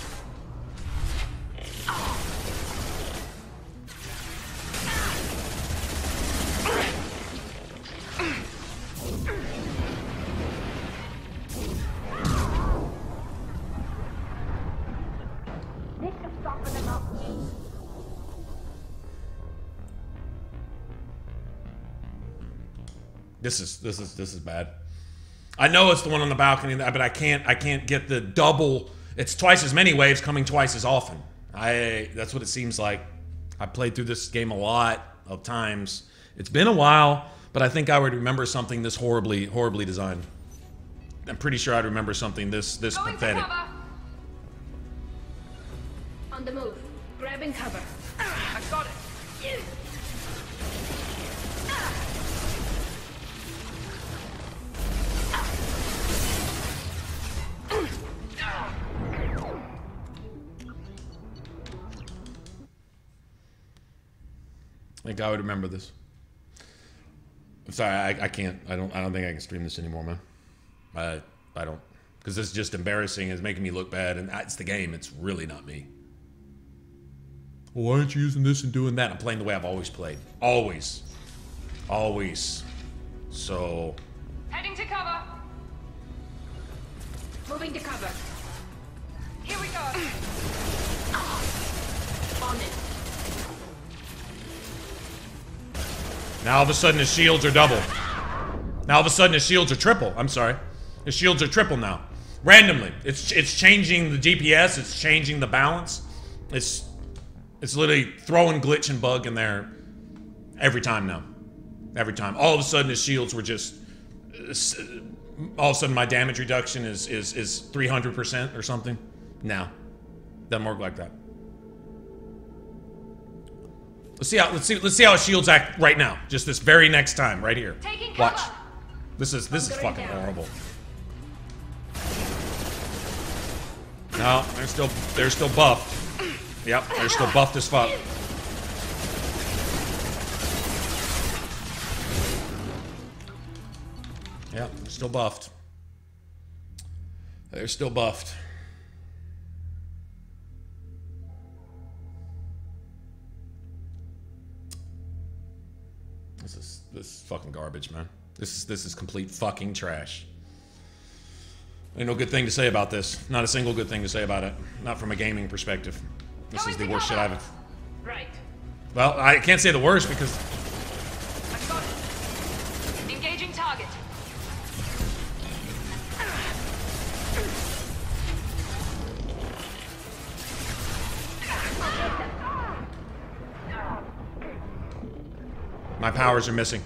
This should soften them up. This is bad. I know it's the one on the balcony, but I can't get the double. It's twice as many waves coming twice as often. That's what it seems like. I played through this game a lot of times. It's been a while, but I think I would remember something this horribly designed. I'm pretty sure I'd remember something this pathetic. On the move. Grabbing cover. I got it. I think I would remember this. I'm sorry, I can't. I don't think I can stream this anymore, man. I don't, because this is just embarrassing. It's making me look bad, and it's the game. It's really not me. Well, why aren't you using this and doing that? I'm playing the way I've always played. Always. So. Heading to cover. Moving to cover. Here we go. On it. Now all of a sudden his shields are double. Now all of a sudden his shields are triple. I'm sorry. His shields are triple now. Randomly. It's changing the DPS. It's changing the balance. It's literally throwing glitch and bug in there every time now. Every time. All of a sudden his shields were just... all of a sudden my damage reduction is 300% or something. No. Doesn't work like that. Let's see how his shields act right now. Just this very next time, right here. Watch. This is fucking horrible. No, they're still buffed. Yep, they're still buffed as fuck. Yep, they're still buffed. They're still buffed. This is fucking garbage, man. This is complete fucking trash. Ain't no good thing to say about this. Not a single good thing to say about it. Not from a gaming perspective. This is the worst shit I've... Right. Well, I can't say the worst because... I've got it. Engaging target. My powers are missing.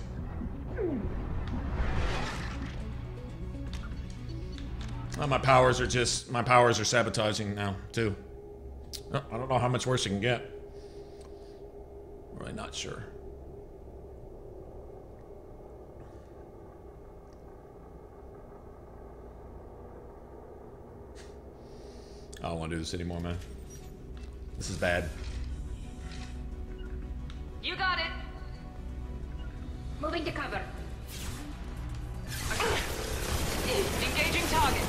Well, my powers are sabotaging now, too. I don't know how much worse it can get. I'm really not sure. I don't want to do this anymore, man. This is bad. You got it. Moving to cover. Engaging target.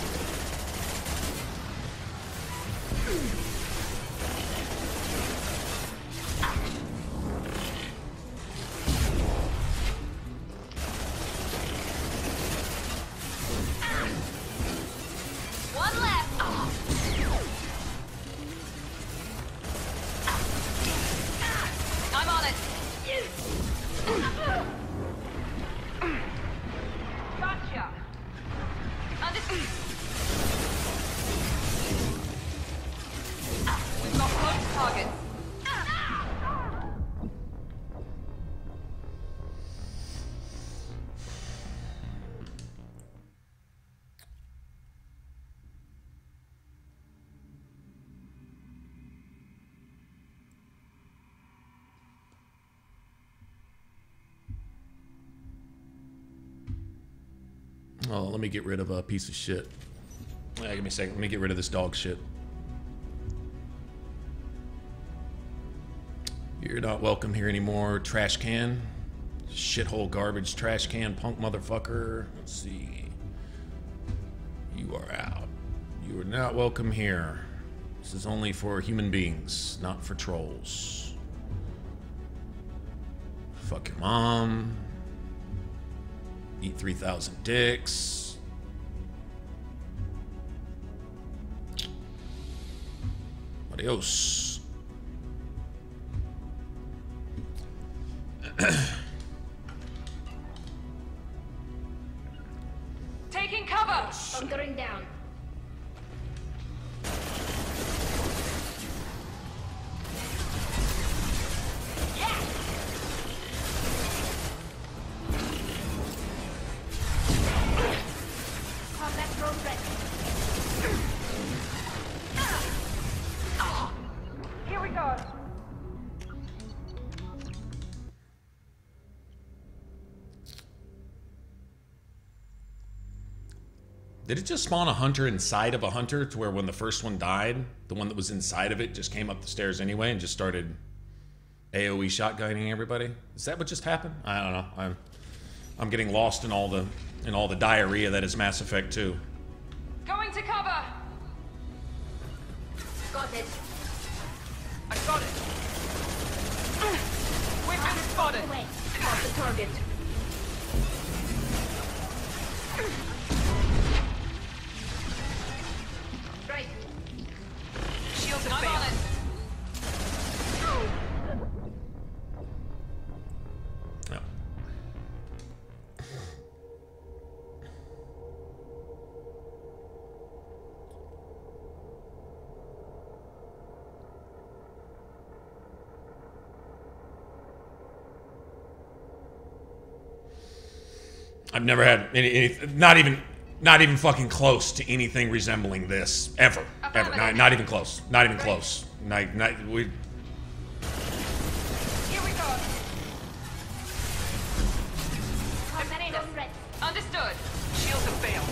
One left. I'm on it. Gotcha. We've got close targets. Oh, let me get rid of a piece of shit. Yeah, give me a second. Let me get rid of this dog shit. You're not welcome here anymore, trash can. Shithole garbage trash can punk motherfucker. Let's see. You are out. You are not welcome here. This is only for human beings, not for trolls. Fuck your mom. Eat 3,000 dicks. Adios. Taking cover. Bunkering down. Combat drone ready. Here we go. Did it just spawn a hunter inside of a hunter to where when the first one died, the one that was inside of it just came up the stairs anyway and just started AoE shotgunning everybody? Is that what just happened? I don't know. I'm getting lost in all the diarrhea that is Mass Effect 2. Going to cover! Got it. I got it. We've been spotted. Wait, got the target. Right. Shields have failed. No. I've never had any not even fucking close to anything resembling this ever. Not even close. Not even close. We. Here we go. Understood. Shields have failed.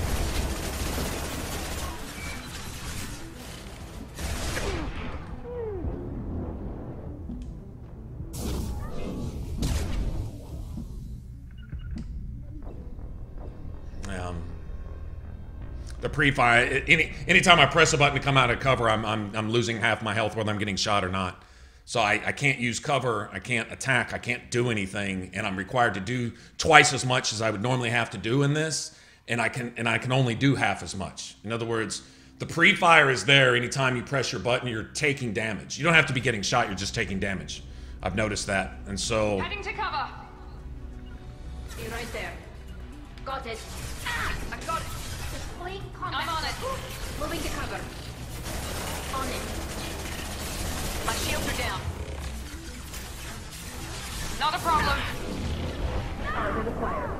The pre-fire. Anytime I press a button to come out of cover, I'm losing half my health whether I'm getting shot or not. So I can't use cover. I can't attack. I can't do anything, and I'm required to do twice as much as I would normally have to do in this. And I can only do half as much. In other words, the pre-fire is there. Anytime you press your button, you're taking damage. You don't have to be getting shot. You're just taking damage. I've noticed that, and so. Heading to cover. Be right there. Got it. I got it. Deploying combat. I'm on it. Moving to cover. On it. My shields are down. Not a problem. Armor acquired.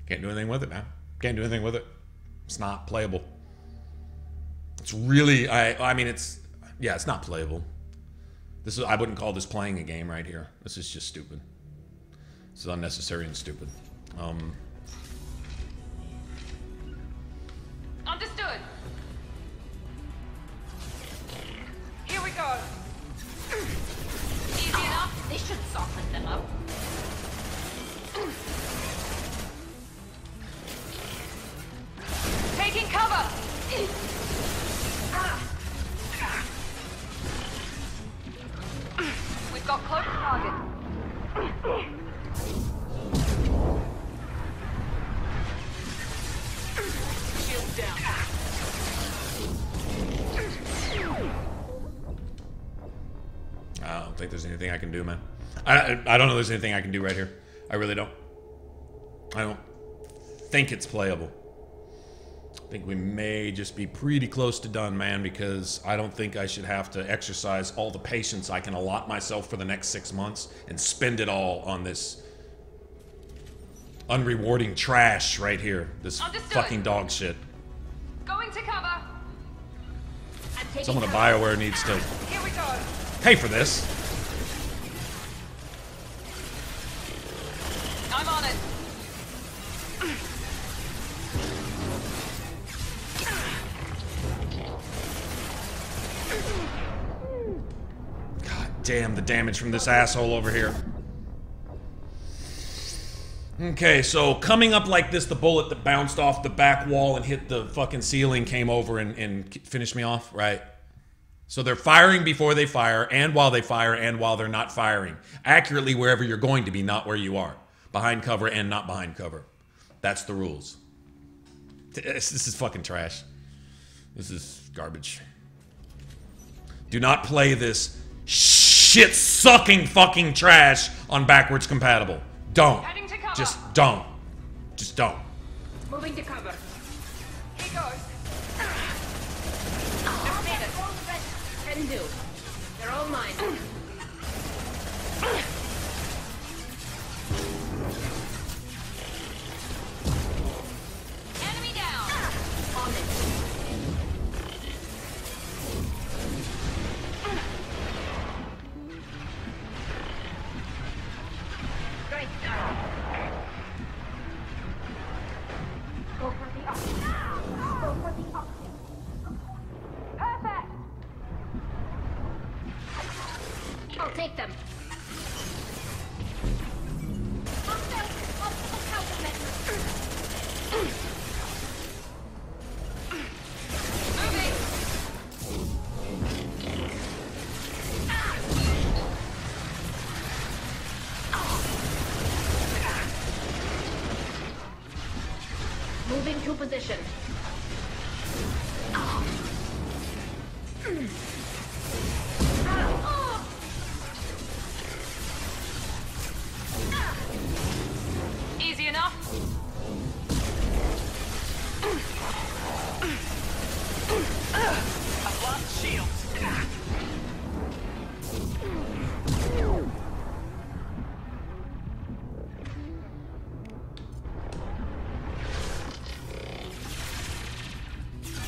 Can't do anything with it, man. Can't do anything with it. It's not playable. It's really, I mean, it's not playable. This is, I wouldn't call this playing a game right here. This is just stupid. This is unnecessary and stupid. Understood. Here we go. Easy enough. This should soften them up. Taking cover. We've got close target. Shield down. I don't think there's anything I can do, man. I don't know there's anything I can do right here. I really don't. I don't think it's playable. I think we may just be pretty close to done, man, because I don't think I should have to exercise all the patience I can allot myself for the next 6 months and spend it all on this unrewarding trash right here. This fucking dog shit. Going to cover. Someone at BioWare needs to Here we go. pay for this. I'm on it. God damn the damage from this asshole over here. Okay, so coming up like this, the bullet that bounced off the back wall and hit the fucking ceiling came over and finished me off, right? So they're firing before they fire, and while they fire, and while they're not firing. Accurately wherever you're going to be, not where you are. Behind cover and not behind cover. That's the rules. This is fucking trash. This is garbage. Do not play this shit-sucking fucking trash on backwards compatible. Don't. Just don't. Just don't. Moving to cover. Here goes. Just made it. Can do. They're all mine. Enemy down. On it. Right. Go for the option. Go for the option. Perfect. take them. Moving to position. Easy enough? I've lost shields.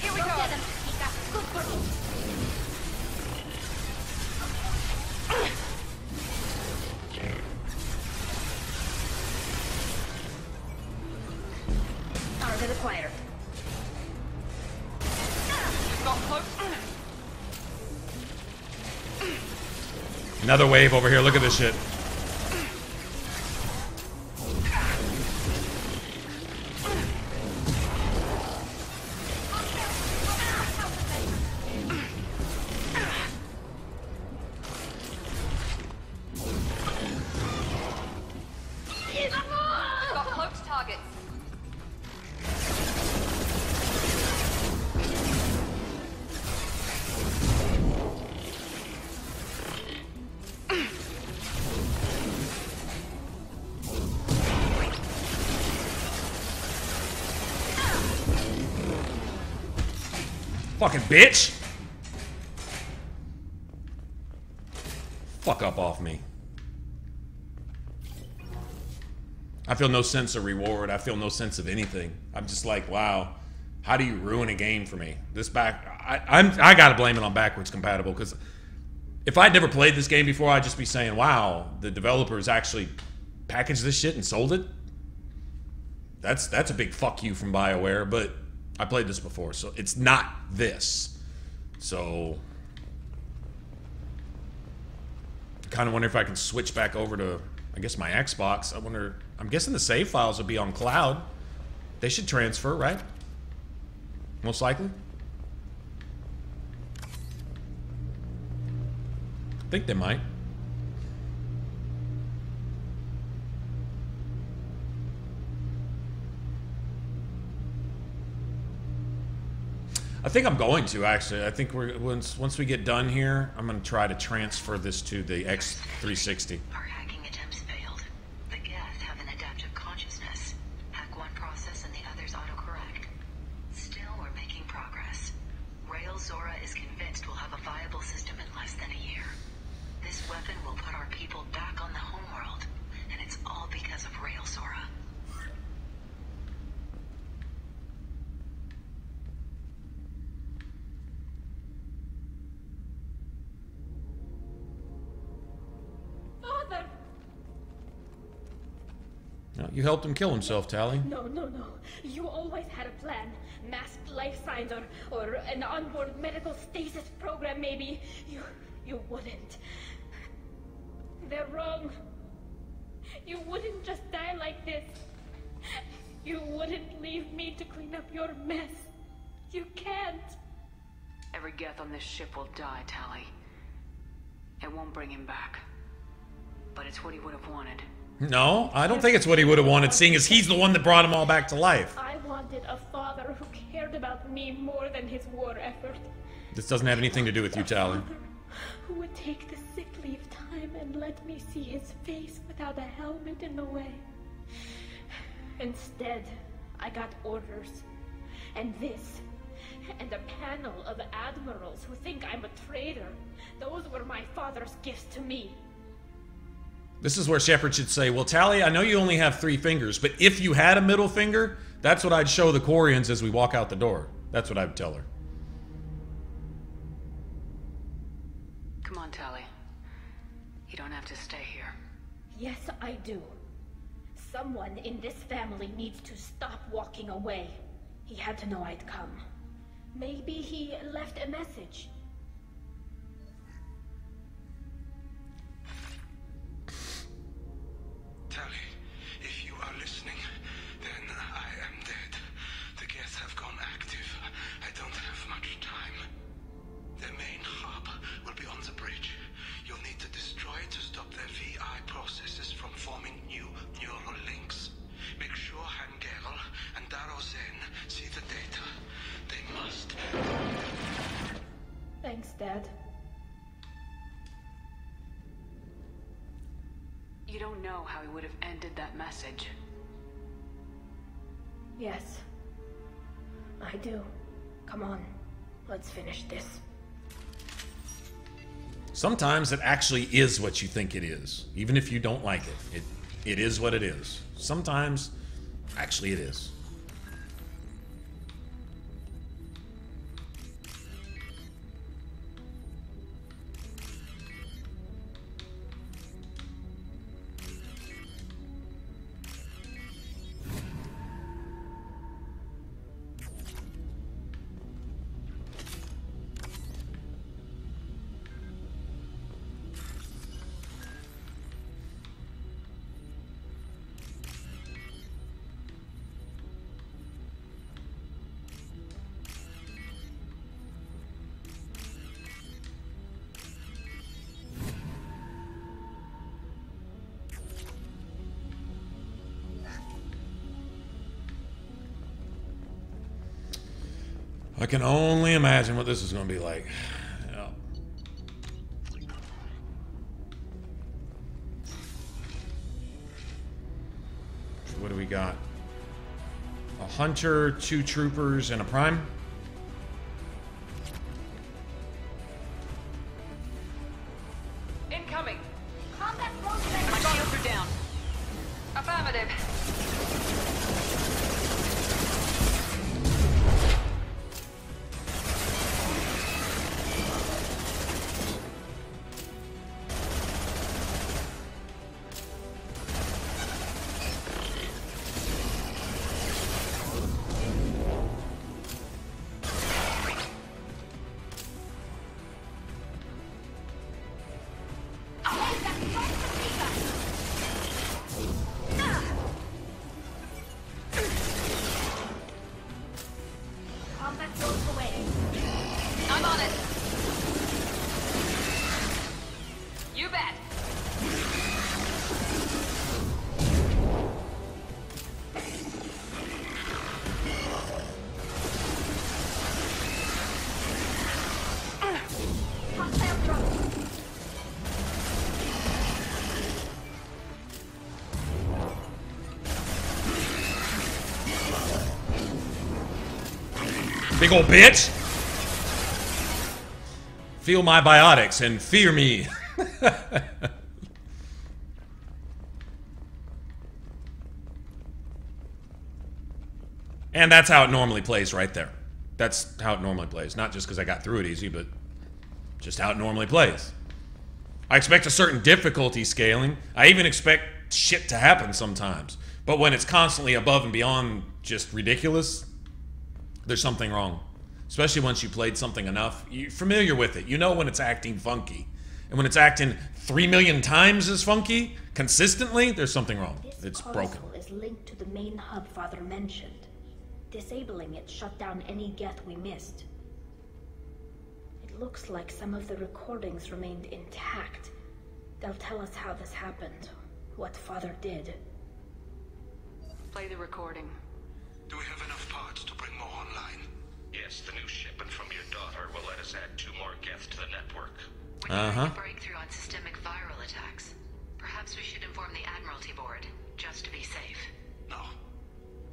Here we go. Get him, Chica. Good girl. Target acquired. Got close. Another wave over here. Look at this shit. Got cloaked targets. Fucking bitch! Fuck up off me. I feel no sense of reward. I feel no sense of anything. I'm just like, wow, how do you ruin a game for me? This I gotta blame it on backwards compatible, because if I'd never played this game before, I'd just be saying, wow, the developers actually packaged this shit and sold it. That's a big fuck you from BioWare, but I played this before, so it's not this. So I kind of wonder if I can switch back over to, I guess, my Xbox. I wonder, I'm guessing the save files will be on cloud. They should transfer, right? Most likely. I think they might. I think I'm going to, actually. I think once we get done here, I'm going to try to transfer this to the X360. Our hacking attempts failed. The Geth have an adaptive consciousness. Hack one process and the others autocorrect. Still, we're making progress. Rail Zora is convinced we'll have a viable system in less than a year. This weapon will put our people back on the homeworld, and it's all because of Rail Zora. You helped him kill himself, Tali. No. You always had a plan. Masked life signs or an onboard medical stasis program, maybe. You wouldn't. They're wrong. You wouldn't just die like this. You wouldn't leave me to clean up your mess. You can't. Every Geth on this ship will die, Tali. It won't bring him back. But it's what he would have wanted. No, I don't think it's what he would have wanted, seeing as he's the one that brought them all back to life. I wanted a father who cared about me more than his war effort. This doesn't have anything to do with you, Tali. Who would take the sick leave time and let me see his face without a helmet in the way. Instead, I got orders. And this. And a panel of admirals who think I'm a traitor. Those were my father's gifts to me. This is where Shepard should say, well, Tali, I know you only have 3 fingers, but if you had a middle finger, that's what I'd show the Quarians as we walk out the door. That's what I'd tell her. Come on, Tali. You don't have to stay here. Yes, I do. Someone in this family needs to stop walking away. He had to know I'd come. Maybe he left a message. You don't know how he would have ended that message. Yes. I do. Come on. Let's finish this. Sometimes it actually is what you think it is, even if you don't like it. It is what it is. Sometimes, actually it is. I can only imagine what this is going to be like. Yeah. What do we got? A hunter, 2 troopers, and a prime? Incoming! Combat prospect! My shields are down. Affirmative. Big ol' bitch! Feel my biotics and fear me. And that's how it normally plays right there. That's how it normally plays. Not just because I got through it easy, but just how it normally plays. I expect a certain difficulty scaling. I even expect shit to happen sometimes. But when it's constantly above and beyond just ridiculous, there's something wrong. Especially once you played something enough. You're familiar with it. You know when it's acting funky. And when it's acting 3 million times as funky, consistently, there's something wrong. It's broken. This console is linked to the main hub Father mentioned. Disabling it shut down any geth we missed. It looks like some of the recordings remained intact. They'll tell us how this happened, what Father did. Play the recording. Do we have enough parts to bring more online? Yes, the new shipment from your daughter will let us add 2 more geth to the network. We're hearing a breakthrough on systemic viral attacks. Perhaps we should inform the Admiralty Board, just to be safe. No.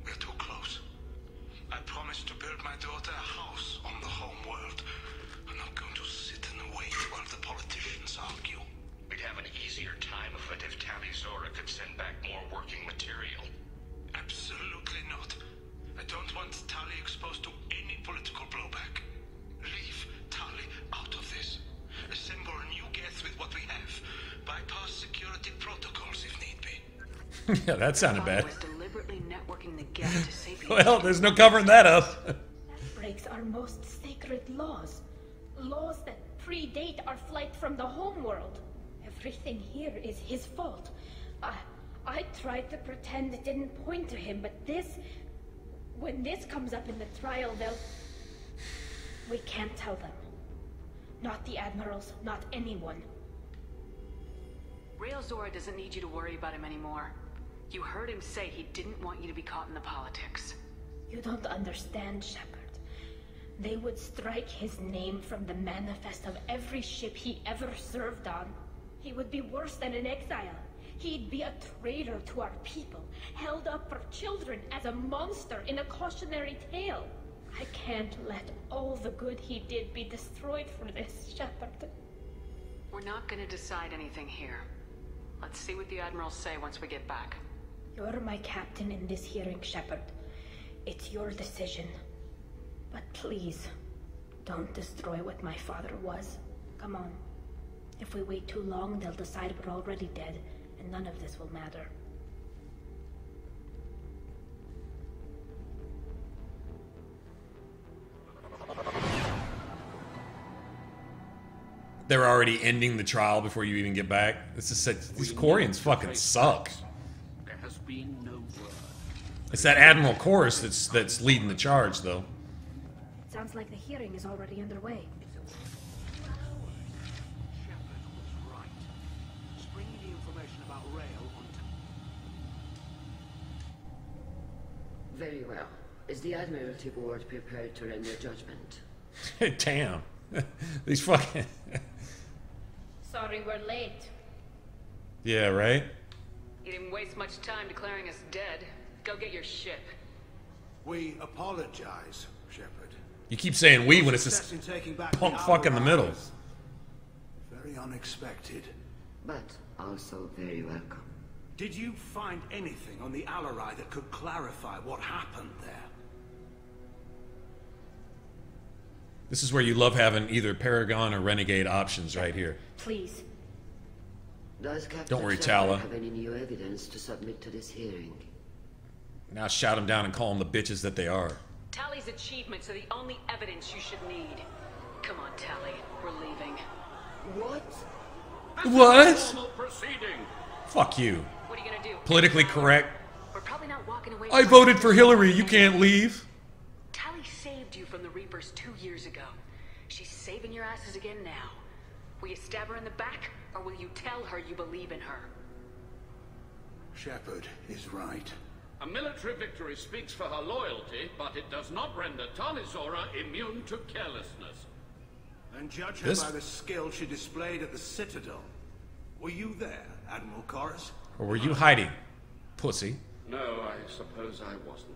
We're too close. I promised to build my daughter a house on the home world. I'm not going to sit and wait while the politicians argue. We'd have an easier time of it if Tali Zora could send back more working material. Absolutely not. I don't want Tali exposed to any political blowback. Leave Tali out of this. Assemble a new geth with what we have. Bypass security protocols if need be. Yeah, that sounded bad. Was deliberately networking the geth to save Well, there's no covering that up. That breaks our most sacred laws. Laws that predate our flight from the homeworld. Everything here is his fault. I tried to pretend it didn't point to him, but when this comes up in the trial, we can't tell them. Not the admirals, not anyone. Rail Zora doesn't need you to worry about him anymore. You heard him say he didn't want you to be caught in the politics. You don't understand, Shepard. They would strike his name from the manifest of every ship he ever served on. He would be worse than an exile. He'd be a traitor to our people, held up for children as a monster in a cautionary tale. I can't let all the good he did be destroyed for this, Shepard. We're not gonna decide anything here. Let's see what the admirals say once we get back. You're my captain in this hearing, Shepard. It's your decision. But please, don't destroy what my father was. Come on. If we wait too long, they'll decide we're already dead, and none of this will matter. They're already ending the trial before you even get back. This is such, these Quarians fucking suck. There has been no word. It's that Admiral Chorus that's leading the charge, though. Sounds like the hearing is already underway. Very well. Is the Admiralty Board prepared to render judgment? Damn. These fucking... Sorry we're late. Yeah, right? You didn't waste much time declaring us dead. Go get your ship. We apologize, Shepard. You keep saying we when it's this punk fuck in the middle. Very unexpected. But also very welcome. Did you find anything on the Alarai that could clarify what happened there? This is where you love having either Paragon or Renegade options right here. Please. Does Captain Don't worry, Shepard Tala. have any new evidence to submit to this hearing? Now shout them down and call them the bitches that they are. Tali's achievements are the only evidence you should need. Come on, Tali. We're leaving. What? What? Formal proceeding. Fuck you. What are you gonna do? Politically correct. We're probably not walking away. I voted for Hillary. You can't leave. Tali saved you from the Reapers 2 years ago. She's saving your asses again now. Will you stab her in the back, or will you tell her you believe in her? Shepard is right. A military victory speaks for her loyalty, but it does not render Talizora immune to carelessness. And judge her by the skill she displayed at the Citadel. Were you there, Admiral Chorus? Or were you hiding, pussy? No, I suppose I wasn't.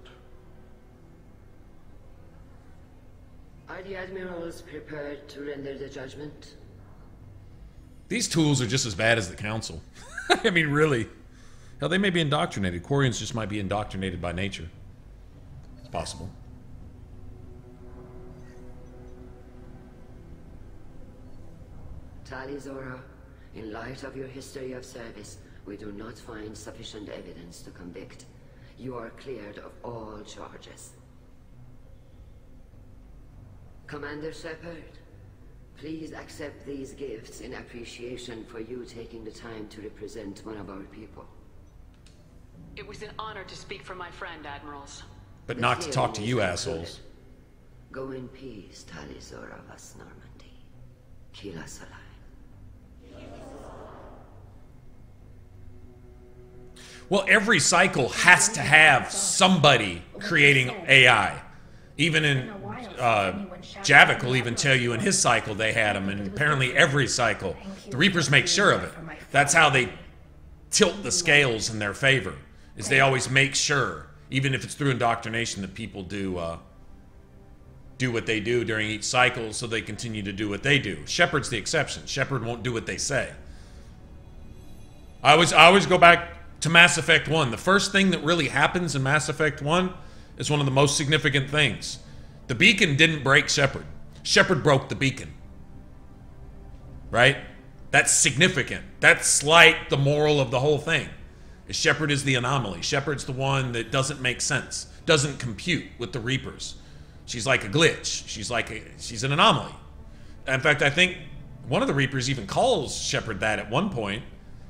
Are the Admirals prepared to render the judgment? These tools are just as bad as the Council. I mean, really. Hell, they may be indoctrinated. Quarians just might be indoctrinated by nature. It's possible. Talizora, in light of your history of service, we do not find sufficient evidence to convict. You are cleared of all charges. Commander Shepard, please accept these gifts in appreciation for you taking the time to represent one of our people. It was an honor to speak for my friend, Admirals. But not to talk to you assholes. Go in peace, Talizora Vas Normandy. Kila Salai. Well, every cycle has to have somebody creating AI. Even in Javik will even tell you in his cycle they had them, and apparently every cycle. The Reapers make sure of it. That's how they tilt the scales in their favor, is they always make sure, even if it's through indoctrination, that people do what they do during each cycle so they continue to do what they do. Shepard's the exception. Shepard won't do what they say. I always go back to Mass Effect 1. The first thing that really happens in Mass Effect 1 is one of the most significant things. The beacon didn't break Shepard. Shepard broke the beacon. Right? That's significant. That's like the moral of the whole thing. Shepard is the anomaly. Shepard's the one that doesn't make sense, doesn't compute with the Reapers. She's like a glitch. She's an anomaly. In fact, I think one of the Reapers even calls Shepard that at one point.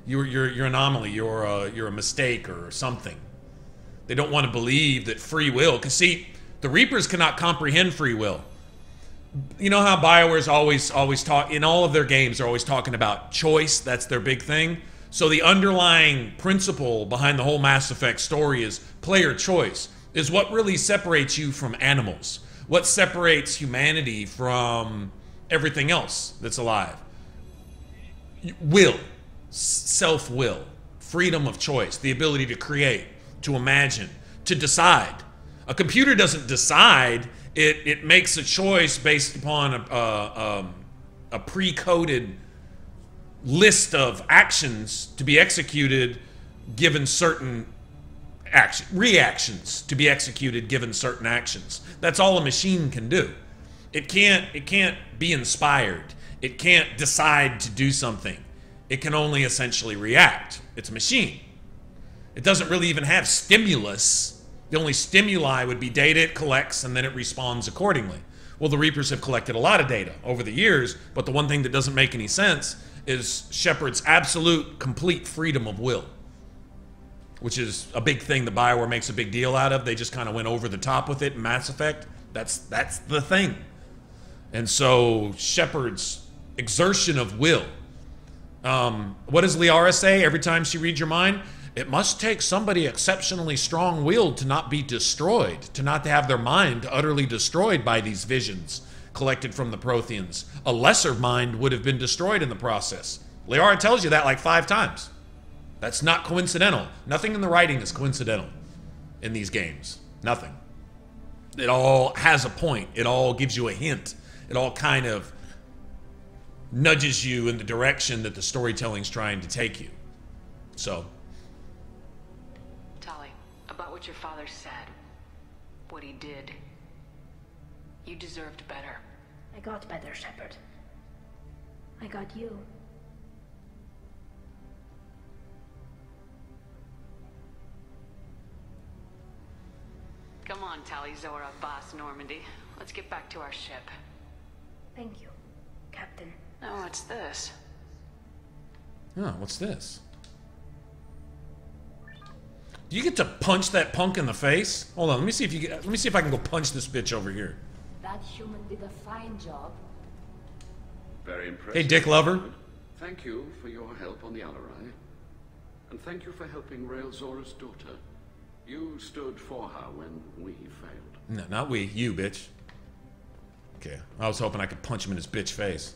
You're an anomaly. You're a mistake or something. They don't want to believe that free will. Because see, the Reapers cannot comprehend free will. You know how BioWare's always talk in all of their games. They're always talking about choice. That's their big thing. So the underlying principle behind the whole Mass Effect story is player choice. Is what really separates you from animals. What separates humanity from everything else that's alive. Will. Self-will. freedom of choice, the ability to create, to imagine, to decide. A computer doesn't decide. It makes a choice based upon a pre-coded list of actions to be executed given certain reactions to be executed given certain actions. That's all a machine can do. It can't be inspired. It can't decide to do something. It can only essentially react. It's a machine. It doesn't really even have stimulus. The only stimuli would be data it collects and then it responds accordingly. Well, the Reapers have collected a lot of data over the years, but the one thing that doesn't make any sense is Shepard's absolute, complete freedom of will, which is a big thing that BioWare makes a big deal out of. They just kind of went over the top with it in Mass Effect. That's the thing. And so Shepard's exertion of will. What does Liara say every time she reads your mind? It must take somebody exceptionally strong-willed to not be destroyed, to not have their mind utterly destroyed by these visions collected from the Protheans. A lesser mind would have been destroyed in the process. Liara tells you that like 5 times. That's not coincidental. Nothing in the writing is coincidental in these games. Nothing. It all has a point. It all gives you a hint. It all kind of nudges you in the direction that the storytelling's trying to take you. So. Tali, about what your father said, what he did, you deserved better. I got better, Shepard. I got you. Come on, Tali, Zora, Boss Normandy. Let's get back to our ship. Thank you, Captain. Oh, what's this? Oh, what's this? Do you get to punch that punk in the face? Hold on, let me see if I can go punch this bitch over here. That human did a fine job. Very impressive. Hey, Dick Lover. Thank you for your help on the Alarai. And thank you for helping Rail Zora's daughter. You stood for her when we failed. No, not we. You, bitch. Okay. I was hoping I could punch him in his bitch face.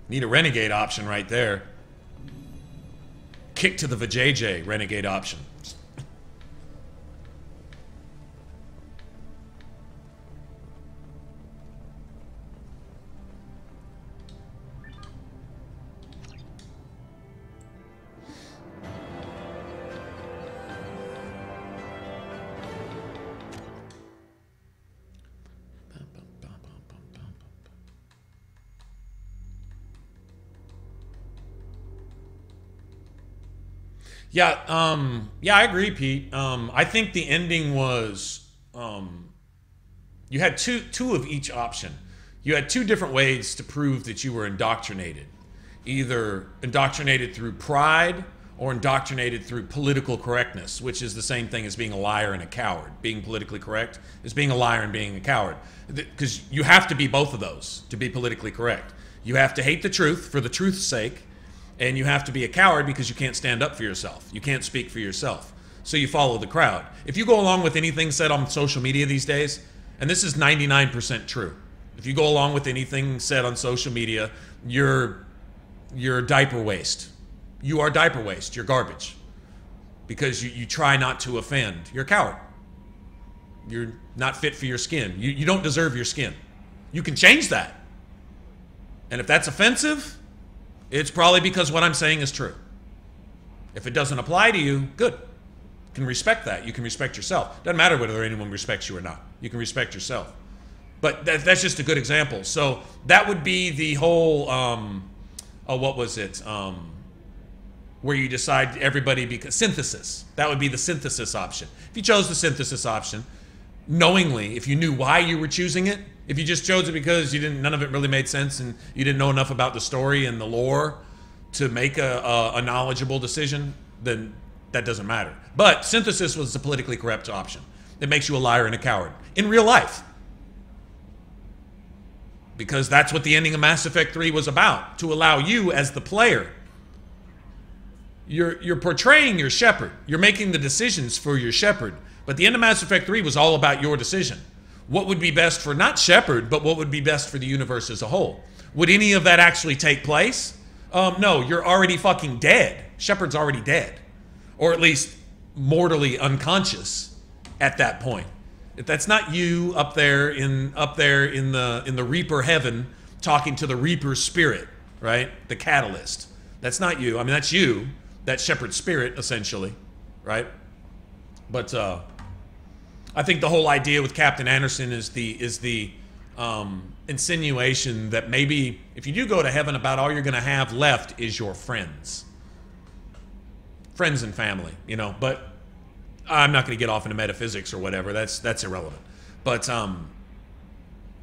Need a renegade option right there. Kick to the VJJ renegade option. Yeah, yeah, I agree, Pete. I think the ending was, you had two of each option. You had 2 different ways to prove that you were indoctrinated. Either indoctrinated through pride or indoctrinated through political correctness, which is the same thing as being a liar and a coward. Being politically correct is being a liar and being a coward. Because you have to be both of those to be politically correct. You have to hate the truth for the truth's sake, and you have to be a coward because you can't stand up for yourself. You can't speak for yourself. So you follow the crowd. If you go along with anything said on social media these days, and this is 99% true, if you go along with anything said on social media, you're diaper waste. You are diaper waste. You're garbage. Because you try not to offend. You're a coward. You're not fit for your skin. You don't deserve your skin. You can change that. And if that's offensive, it's probably because what I'm saying is true. If it doesn't apply to you, good. You can respect that. You can respect yourself. Doesn't matter whether anyone respects you or not. You can respect yourself. But that's just a good example. So that would be the whole, what was it? Where you decide everybody, because synthesis. That would be the synthesis option. If you chose the synthesis option, knowingly, if you knew why you were choosing it, if you just chose it because none of it really made sense and you didn't know enough about the story and the lore to make a knowledgeable decision, then that doesn't matter. But synthesis was the politically correct option. It makes you a liar and a coward. In real life. Because that's what the ending of Mass Effect 3 was about. To allow you as the player. You're portraying your Shepard. You're making the decisions for your Shepard. But the end of Mass Effect 3 was all about your decision. What would be best for not Shepard, but what would be best for the universe as a whole? Would any of that actually take place? No, you're already fucking dead. Shepard's already dead. Or at least mortally unconscious at that point. If that's not you up there in the Reaper heaven talking to the Reaper spirit, right? The catalyst. That's not you. I mean, that's you. That's Shepard's spirit, essentially, right? But I think the whole idea with Captain Anderson is the insinuation that maybe if you do go to heaven, about all you're going to have left is your friends. Friends and family, you know. But I'm not going to get off into metaphysics or whatever. That's irrelevant. But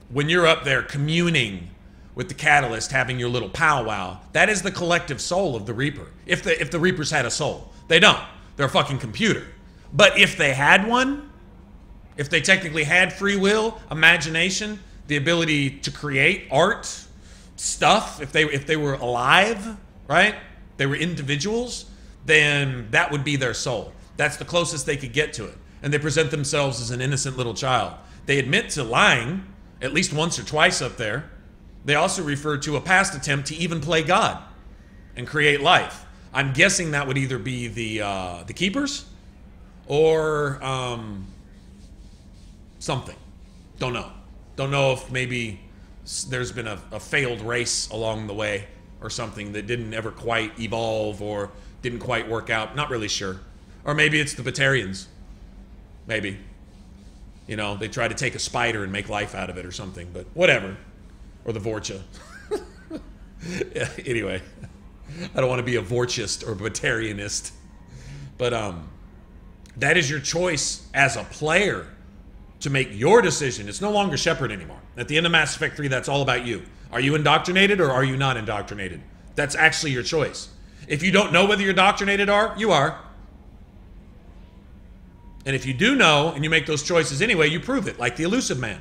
when you're up there communing with the catalyst, having your little powwow, that is the collective soul of the Reaper. If the Reapers had a soul. They don't. They're a fucking computer. But if they had one, if they technically had free will, imagination, the ability to create art, stuff, if they were alive, right? They were individuals, then that would be their soul. That's the closest they could get to it. And they present themselves as an innocent little child. They admit to lying at least once or twice up there. They also refer to a past attempt to even play God and create life. I'm guessing that would either be the Keepers or something. Don't know. Don't know if maybe there's been a failed race along the way or something that didn't ever quite evolve or didn't quite work out. Not really sure. Or maybe it's the Batarians. Maybe. You know, they try to take a spider and make life out of it or something, but whatever. Or the Vorcha. Yeah, anyway, I don't want to be a Vorchist or Batarianist. But that is your choice as a player to make your decision. It's no longer Shepard anymore. At the end of Mass Effect 3, that's all about you. Are you indoctrinated or are you not indoctrinated? That's actually your choice. If you don't know whether you're indoctrinated or you are. And if you do know and you make those choices anyway, you prove it, like the Elusive Man.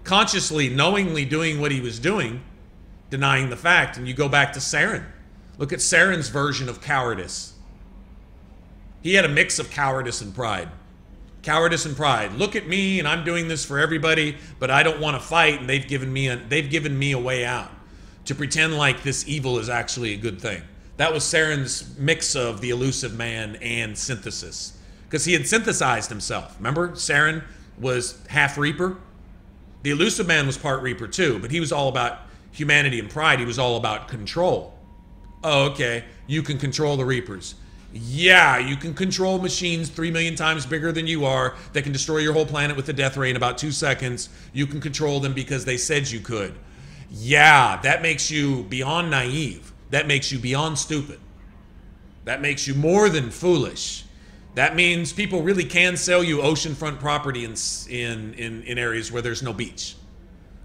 Consciously, knowingly doing what he was doing, denying the fact, and you go back to Saren. Look at Saren's version of cowardice. He had a mix of cowardice and pride. Cowardice and pride. Look at me, and I'm doing this for everybody, but I don't want to fight, and they've given me a way out. To pretend like this evil is actually a good thing. That was Saren's mix of the Elusive Man and synthesis. Because he had synthesized himself. Remember? Saren was half Reaper. The Elusive Man was part Reaper too, but he was all about humanity and pride. He was all about control. Oh, okay. You can control the Reapers. Yeah, you can control machines 3 million times bigger than you are that can destroy your whole planet with a death ray in about 2 seconds. You can control them because they said you could. Yeah, that makes you beyond naive. That makes you beyond stupid. That makes you more than foolish. That means people really can sell you oceanfront property in areas where there's no beach.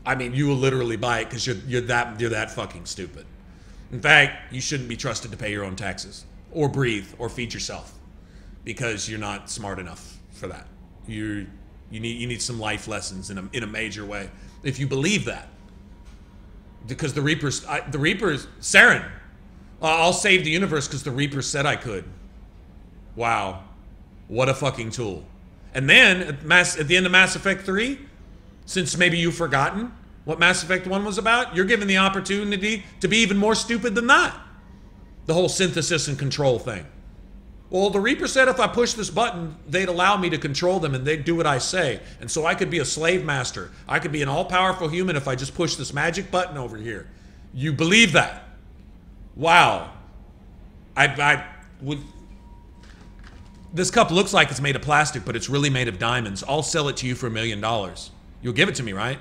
I mean, you will literally buy it because you're that fucking stupid. In fact, you shouldn't be trusted to pay your own taxes or breathe or feed yourself because you're not smart enough for that. You need some life lessons in a major way if you believe that. Because the Reapers, Saren, I'll save the universe because the Reapers said I could. Wow. What a fucking tool. And then, at the end of Mass Effect 3, since maybe you've forgotten what Mass Effect 1 was about, you're given the opportunity to be even more stupid than that. The whole synthesis and control thing. Well, the Reaper said if I push this button, they'd allow me to control them and they'd do what I say. And so I could be a slave master. I could be an all-powerful human if I just push this magic button over here. You believe that? Wow. I would... This cup looks like it's made of plastic, but it's really made of diamonds. I'll sell it to you for $1 million. You'll give it to me, right?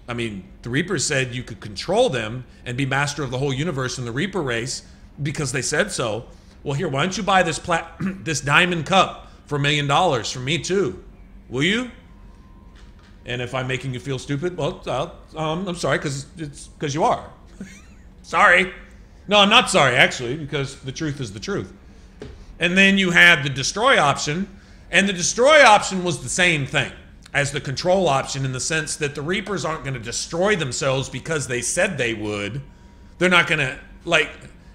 I mean, the Reapers said you could control them and be master of the whole universe in the Reaper race because they said so. Well, here, why don't you buy this this diamond cup for $1 million from me too? Will you? And if I'm making you feel stupid, well, I'm sorry, because you are. Sorry. No, I'm not sorry, actually, because the truth is the truth. And then you had the destroy option, and the destroy option was the same thing as the control option in the sense that the Reapers aren't going to destroy themselves because they said they would. They're not going to, like,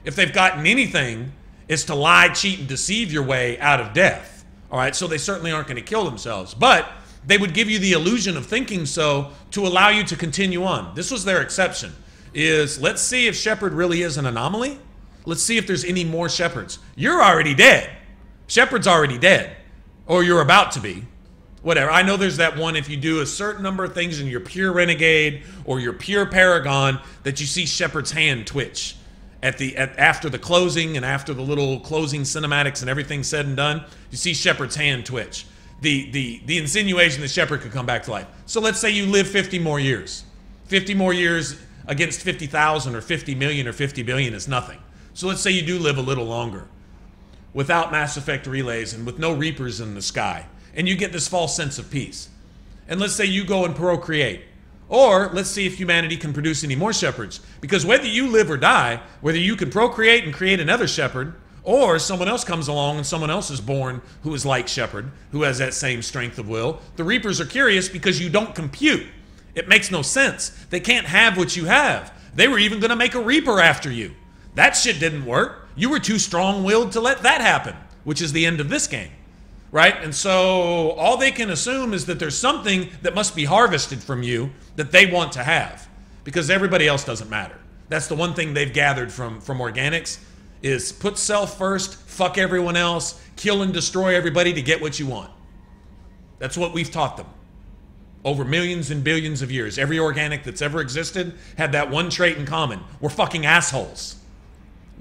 if they've gotten anything, it's to lie, cheat, and deceive your way out of death. All right, so they certainly aren't going to kill themselves. But they would give you the illusion of thinking so to allow you to continue on. This was their exception, is let's see if Shepard really is an anomaly. Let's see if there's any more shepherds. You're already dead. Shepherd's already dead. Or you're about to be. Whatever. I know there's that one, if you do a certain number of things and you're pure renegade or you're pure paragon, that you see Shepherd's hand twitch after the closing and after the little closing cinematics and everything's said and done. You see Shepherd's hand twitch. The insinuation that Shepherd could come back to life. So let's say you live 50 more years. 50 more years against 50,000 or 50 million or 50 billion is nothing. So let's say you do live a little longer without Mass Effect relays and with no Reapers in the sky. And you get this false sense of peace. And let's say you go and procreate. Or let's see if humanity can produce any more shepherds. Because whether you live or die, whether you can procreate and create another shepherd, or someone else comes along and someone else is born who is like Shepherd, who has that same strength of will, the Reapers are curious because you don't compute. It makes no sense. They can't have what you have. They were even going to make a Reaper after you. That shit didn't work. You were too strong-willed to let that happen, which is the end of this game. Right? And so all they can assume is that there's something that must be harvested from you that they want to have, because everybody else doesn't matter. That's the one thing they've gathered from organics, is put self first, fuck everyone else, kill and destroy everybody to get what you want. That's what we've taught them. Over millions and billions of years, every organic that's ever existed had that one trait in common. We're fucking assholes.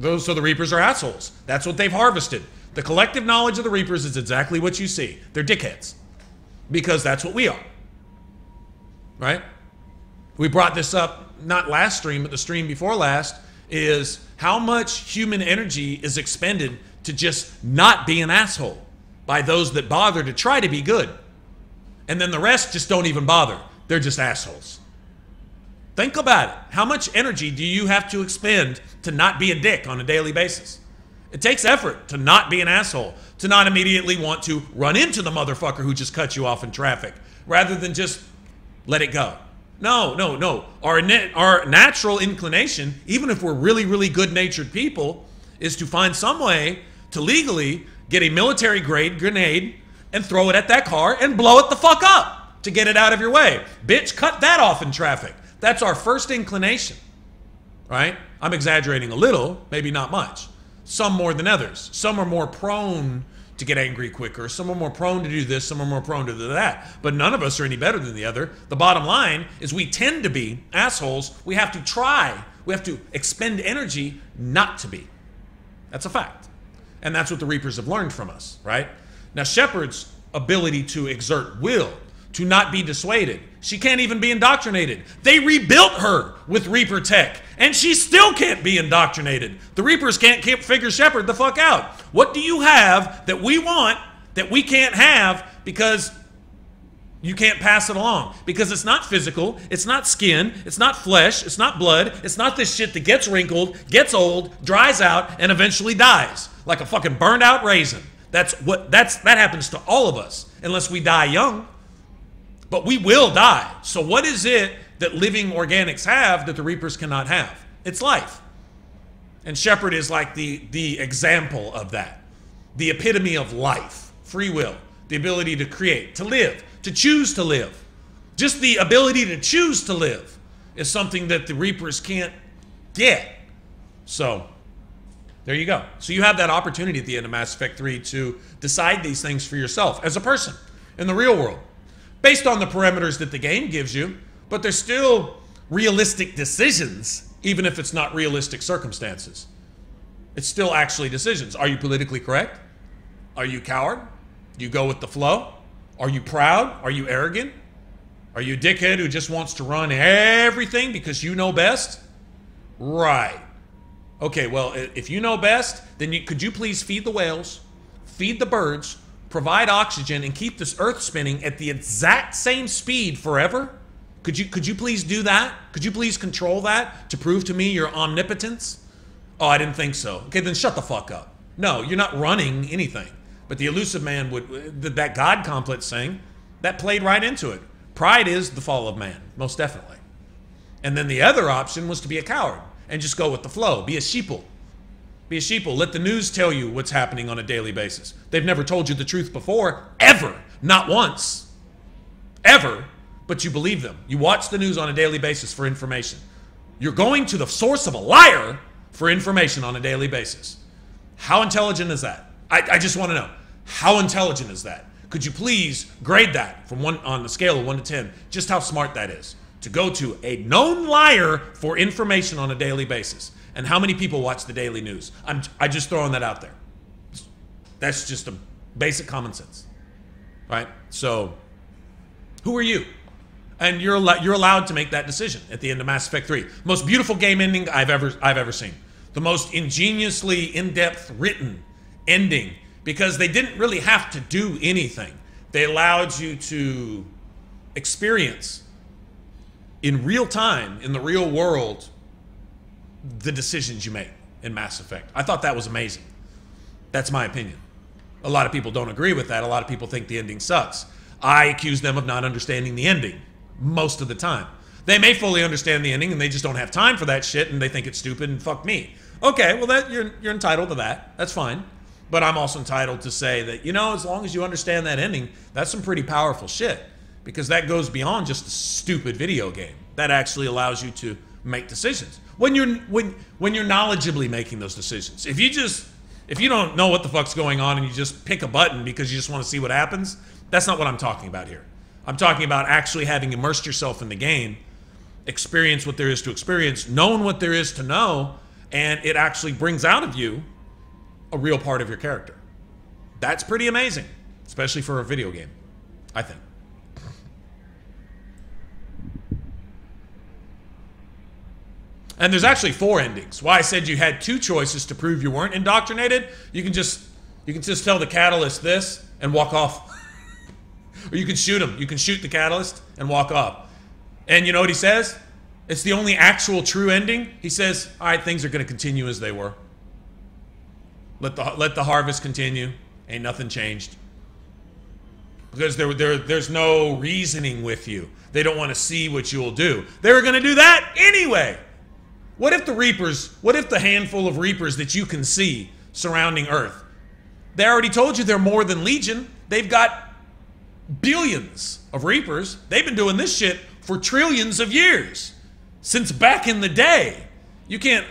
So the Reapers are assholes. That's what they've harvested. The collective knowledge of the Reapers is exactly what you see. They're dickheads. Because that's what we are. Right? We brought this up, not last stream, but the stream before last, is how much human energy is expended to just not be an asshole by those that bother to try to be good. And then the rest just don't even bother. They're just assholes. Think about it. How much energy do you have to expend to not be a dick on a daily basis? It takes effort to not be an asshole, to not immediately want to run into the motherfucker who just cut you off in traffic, rather than just let it go. No. Our natural inclination, even if we're really, really good-natured people, is to find some way to legally get a military-grade grenade and throw it at that car and blow it the fuck up to get it out of your way. Bitch, cut that off in traffic. That's our first inclination, right? I'm exaggerating a little, maybe not much. Some more than others. Some are more prone to get angry quicker. Some are more prone to do this. Some are more prone to do that. But none of us are any better than the other. The bottom line is we tend to be assholes. We have to try. We have to expend energy not to be. That's a fact. And that's what the Reapers have learned from us, right? Now, Shepherd's ability to exert will, to not be dissuaded. She can't even be indoctrinated. They rebuilt her with Reaper tech, and she still can't be indoctrinated. The Reapers can't figure Shepherd the fuck out. What do you have that we want that we can't have because you can't pass it along? Because it's not physical, it's not skin, it's not flesh, it's not blood, it's not this shit that gets wrinkled, gets old, dries out, and eventually dies. Like a fucking burned out raisin. That happens to all of us, unless we die young. But we will die. So what is it that living organics have that the Reapers cannot have? It's life. And Shepherd is like the example of that. The epitome of life. Free will. The ability to create, to live, to choose to live. Just the ability to choose to live is something that the Reapers can't get. So, there you go. So you have that opportunity at the end of Mass Effect 3 to decide these things for yourself as a person in the real world. Based on the parameters that the game gives you, but they're still realistic decisions, even if it's not realistic circumstances. It's still actually decisions. Are you politically correct? Are you a coward? Do you go with the flow? Are you proud? Are you arrogant? Are you a dickhead who just wants to run everything because you know best? Right. Okay, well, if you know best, then could you please feed the whales, feed the birds, provide oxygen, and keep this earth spinning at the exact same speed forever? Could you please do that? Could you please control that to prove to me your omnipotence? Oh, I didn't think so. Okay, then shut the fuck up. No, you're not running anything. But the Elusive Man that God complex thing, that played right into it. Pride is the fall of man, most definitely. And then the other option was to be a coward and just go with the flow. Be a sheeple. Be a sheeple. Let the news tell you what's happening on a daily basis. They've never told you the truth before, ever. Not once. Ever. But you believe them. You watch the news on a daily basis for information. You're going to the source of a liar for information on a daily basis. How intelligent is that? I just want to know. How intelligent is that? Could you please grade that from on a scale of 1 to 10, just how smart that is? To go to a known liar for information on a daily basis. And how many people watch the daily news? I'm just throwing that out there. That's just a basic common sense, right? So, who are you? And you're allowed to make that decision at the end of Mass Effect 3. Most beautiful game ending I've ever seen. The most ingeniously in-depth written ending, because they didn't really have to do anything. They allowed you to experience in real time, in the real world, the decisions you make in Mass Effect. I thought that was amazing. That's my opinion. A lot of people don't agree with that. A lot of people think the ending sucks. I accuse them of not understanding the ending most of the time. They may fully understand the ending and they just don't have time for that shit and they think it's stupid and fuck me. Okay, well you're entitled to that. That's fine. But I'm also entitled to say that, you know, as long as you understand that ending, that's some pretty powerful shit. Because that goes beyond just a stupid video game. That actually allows you to make decisions. When you're knowledgeably making those decisions. If you don't know what the fuck's going on and you just pick a button because you just want to see what happens, that's not what I'm talking about here. I'm talking about actually having immersed yourself in the game, experience what there is to experience, known what there is to know, and it actually brings out of you a real part of your character. That's pretty amazing, especially for a video game, I think. And there's actually 4 endings. Why I said you had 2 choices to prove you weren't indoctrinated. You can just tell the catalyst this and walk off. Or you can shoot him. You can shoot the catalyst and walk off. And you know what he says? It's the only actual true ending. He says, all right, things are going to continue as they were. Let the harvest continue. Ain't nothing changed. Because there's no reasoning with you. They don't want to see what you'll do. They were going to do that anyway. What if the handful of Reapers that you can see surrounding Earth, they already told you they're more than Legion. They've got billions of Reapers. They've been doing this shit for trillions of years. Since back in the day. You can't...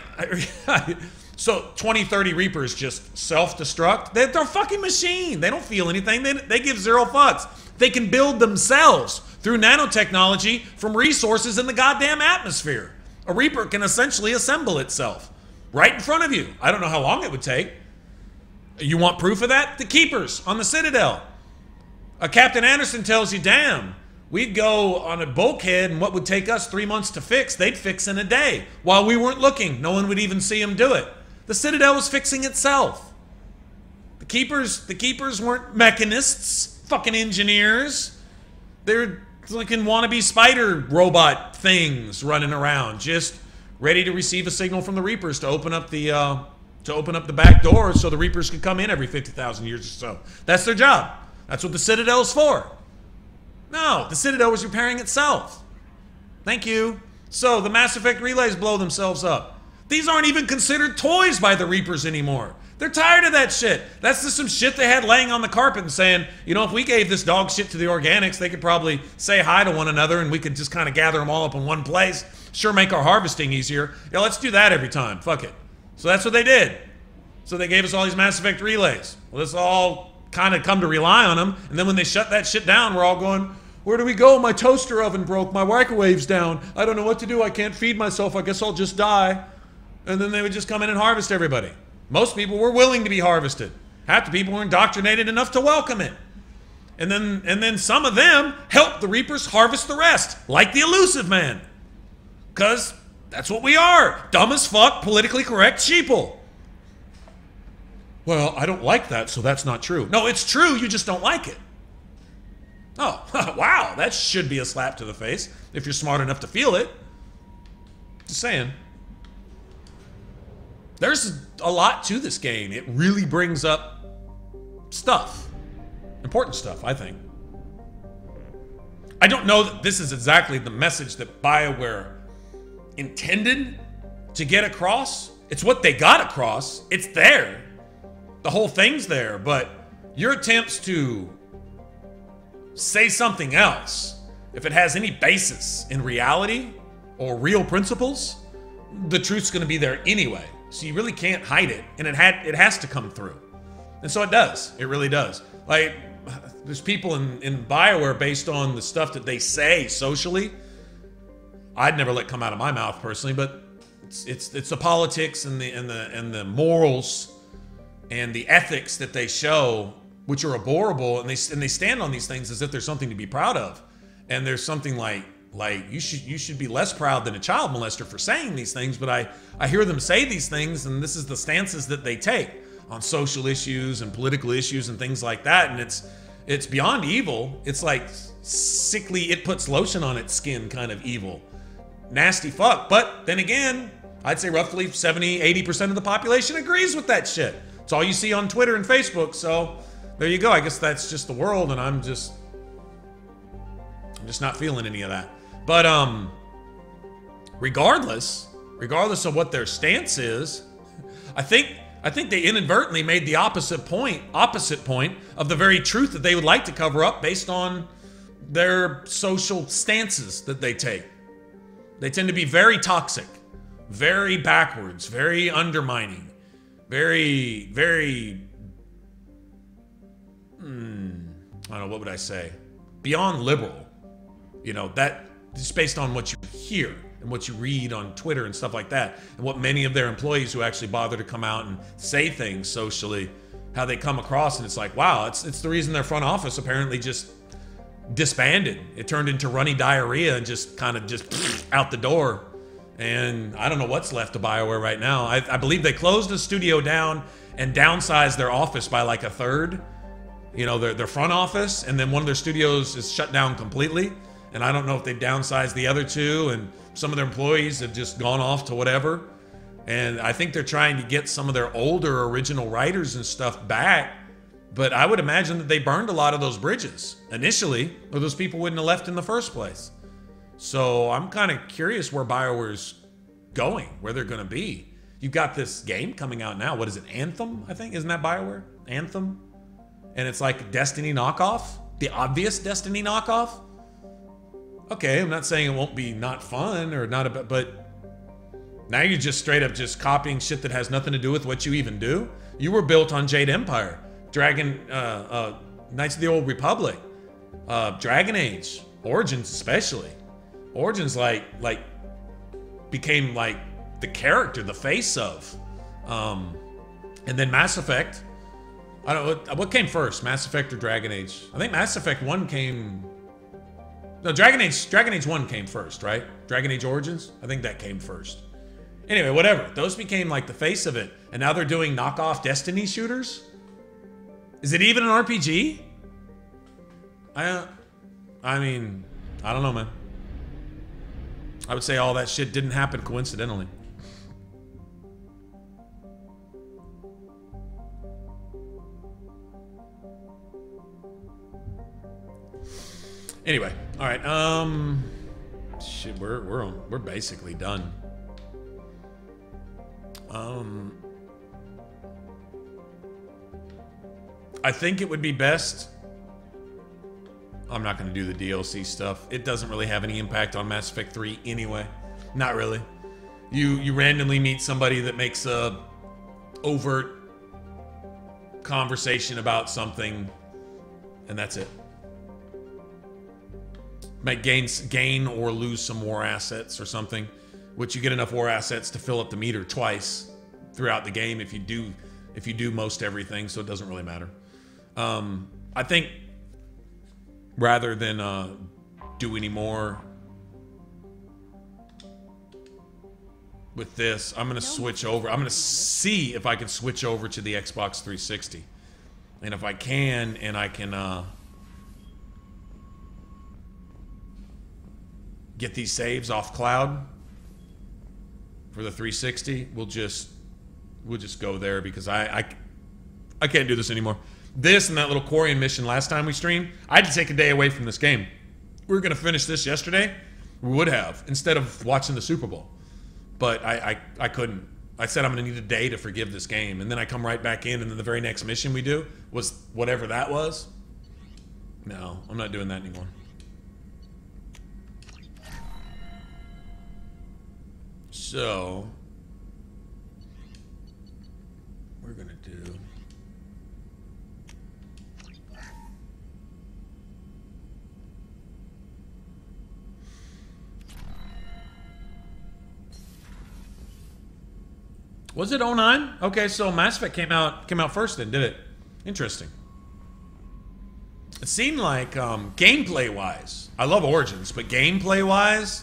So 20, 30 Reapers just self-destruct. They're a fucking machine. They don't feel anything. They give 0 fucks. They can build themselves through nanotechnology from resources in the goddamn atmosphere. A Reaper can essentially assemble itself right in front of you. I don't know how long it would take. You want proof of that? The Keepers on the Citadel. Captain Anderson tells you, damn, we'd go on a bulkhead and what would take us 3 months to fix, they'd fix in a day. While we weren't looking, no one would even see them do it. The Citadel was fixing itself. The Keepers weren't mechanists, fucking engineers. They're like in wannabe spider robot things running around, just ready to receive a signal from the Reapers to open up the back door so the Reapers can come in every 50,000 years or so. That's their job. That's what the Citadel's for. No, the Citadel was repairing itself. Thank you. So the Mass Effect relays blow themselves up. These aren't even considered toys by the Reapers anymore. They're tired of that shit. That's just some shit they had laying on the carpet and saying, you know, if we gave this dog shit to the organics, they could probably say hi to one another and we could just kind of gather them all up in one place. Sure, make our harvesting easier. Yeah, let's do that every time. Fuck it. So that's what they did. So they gave us all these Mass Effect relays. Well, let's all kind of come to rely on them. And then when they shut that shit down, we're all going, where do we go? My toaster oven broke. My microwave's down. I don't know what to do. I can't feed myself. I guess I'll just die. And then they would just come in and harvest everybody. Most people were willing to be harvested. Half the people were indoctrinated enough to welcome it. And then some of them helped the Reapers harvest the rest, like the Elusive Man. Because that's what we are. Dumb as fuck, politically correct sheeple. Well, I don't like that, so that's not true. No, it's true, you just don't like it. Oh, wow, that should be a slap to the face if you're smart enough to feel it. Just saying. There's a lot to this game. It really brings up stuff. Important stuff, I think. I don't know that this is exactly the message that BioWare intended to get across. It's what they got across. It's there. The whole thing's there, but your attempts to say something else, if it has any basis in reality or real principles, the truth's going to be there anyway. So you really can't hide it, and it has to come through. And so it does. It really does. Like, there's people in BioWare based on the stuff that they say socially. I'd never let come out of my mouth personally, but it's the politics and the morals and the ethics that they show, which are abhorrible, and they stand on these things as if there's something to be proud of. And there's something like you should be less proud than a child molester for saying these things, but I hear them say these things, and this is the stances that they take on social issues and political issues and things like that, and it's beyond evil. It's like sickly, it puts lotion on its skin kind of evil. Nasty fuck. But then again, I'd say roughly 70-80% of the population agrees with that shit. It's all you see on Twitter and Facebook, so there you go. I guess that's just the world, and I'm just not feeling any of that. But regardless of what their stance is, I think they inadvertently made the opposite point of the very truth that they would like to cover up based on their social stances that they take. They tend to be very toxic, very backwards, very undermining, very, very, I don't know, what would I say? Beyond liberal. You know, that just based on what you hear and what you read on Twitter and stuff like that, and what many of their employees who actually bother to come out and say things socially, how they come across, and it's like, wow, it's the reason their front office apparently just disbanded. It turned into runny diarrhea and just kind of just out the door. And I don't know what's left of BioWare right now. I believe they closed the studio down and downsized their office by like a third. You know, their front office, and then one of their studios is shut down completely. And I don't know if they've downsized the other two, and some of their employees have just gone off to whatever. And I think they're trying to get some of their older original writers and stuff back. But I would imagine that they burned a lot of those bridges initially, or those people wouldn't have left in the first place. So I'm kind of curious where BioWare's going, where they're going to be. You've got this game coming out now. What is it? Anthem, I think? Isn't that BioWare? Anthem? And it's like Destiny knockoff? The obvious Destiny knockoff? Okay, I'm not saying it won't be not fun or not, but now you're just straight up just copying shit that has nothing to do with what you even do. You were built on Jade Empire, Knights of the Old Republic, Dragon Age, Origins especially. Origins like became like the character, the face of, and then Mass Effect. I don't know what came first, Mass Effect or Dragon Age. I think Mass Effect 1 came. No, Dragon Age 1 came first, right? Dragon Age Origins? I think that came first. Anyway, whatever. Those became like the face of it. And now they're doing knockoff Destiny shooters? Is it even an RPG? I mean, I don't know, man. I would say all that shit didn't happen coincidentally. Anyway, all right. Shit, we're basically done. I think it would be best. I'm not going to do the DLC stuff. It doesn't really have any impact on Mass Effect 3 anyway. Not really. You randomly meet somebody that makes a overt conversation about something, and that's it. Might gain or lose some war assets or something, which you get enough war assets to fill up the meter twice throughout the game if you do most everything, so it doesn't really matter. I think rather than do any more with this, I'm going to switch over. I'm going to see if I can switch over to the Xbox 360. And if I can, and I can get these saves off cloud for the 360, we'll just go there, because I can't do this anymore. This and that little Quarian mission last time we streamed, I had to take a day away from this game. We were going to finish this yesterday. We would have, instead of watching the Super Bowl. But I couldn't. I said I'm going to need a day to forgive this game. And then I come right back in, and then the very next mission we do was whatever that was. No, I'm not doing that anymore. So we're gonna do. Was it 09? Okay, so Mass Effect came out first then, did it? Interesting. It seemed like gameplay-wise, I love Origins, but gameplay-wise,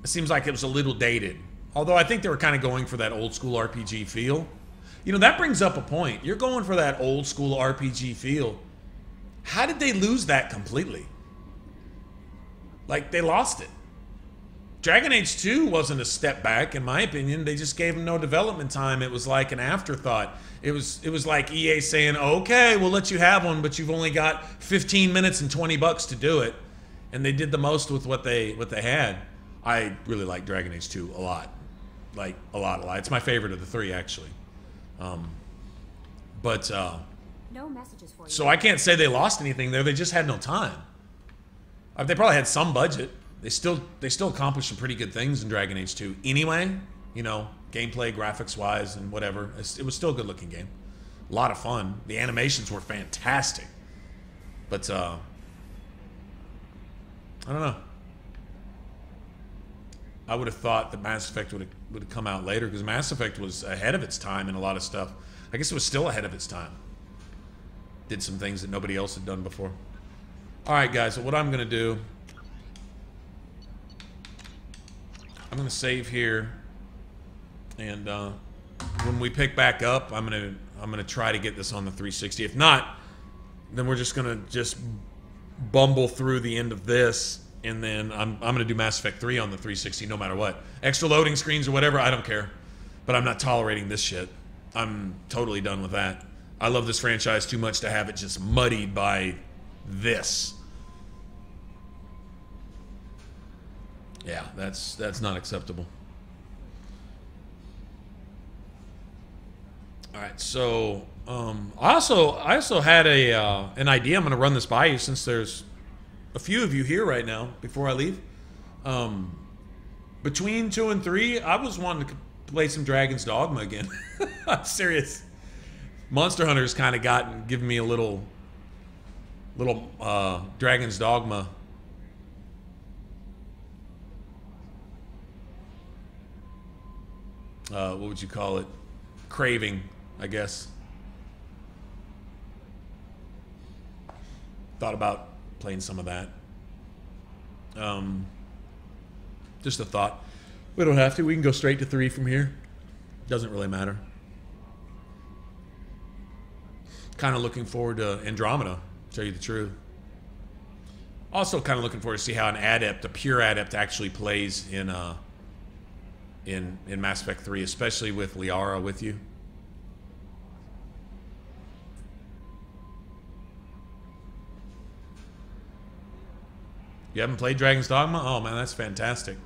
it seems like it was a little dated. Although I think they were kind of going for that old-school RPG feel. You know, that brings up a point. You're going for that old-school RPG feel. How did they lose that completely? Like, they lost it. Dragon Age 2 wasn't a step back, in my opinion. They just gave them no development time. It was like an afterthought. It was like EA saying, okay, we'll let you have one, but you've only got 15 minutes and $20 to do it. And they did the most with what they had. I really like Dragon Age 2 a lot. Like, a lot. It's my favorite of the three, actually. No messages for you. So I can't say they lost anything there. They just had no time. They probably had some budget. They still accomplished some pretty good things in Dragon Age 2 anyway, you know, gameplay, graphics-wise, and whatever. It was still a good-looking game. A lot of fun. The animations were fantastic. But, I don't know. I would have thought that Mass Effect would have come out later, because Mass Effect was ahead of its time in a lot of stuff. I guess it was still ahead of its time. Did some things that nobody else had done before. All right, guys, so what I'm going to do... I'm going to save here, and when we pick back up, I'm gonna try to get this on the 360. If not, then we're just gonna bumble through the end of this, and then I'm gonna do Mass Effect 3 on the 360 no matter what. Extra loading screens or whatever, I don't care. But I'm not tolerating this shit. I'm totally done with that. I love this franchise too much to have it just muddied by this. Yeah, that's not acceptable. All right, so I also had an idea. I'm going to run this by you since there's a few of you here right now. Before I leave, between 2 and 3, I was wanting to play some Dragon's Dogma again. I'm serious. Monster Hunter's kind of given me a little Dragon's Dogma. What would you call it? Craving, I guess. Thought about playing some of that. Just a thought. We don't have to. We can go straight to 3 from here. Doesn't really matter. Kind of looking forward to Andromeda, to tell you the truth. Also kind of looking forward to see how an Adept, a pure Adept, actually plays in Mass Effect 3, especially with Liara with you. You haven't played Dragon's Dogma? Oh man, that's fantastic.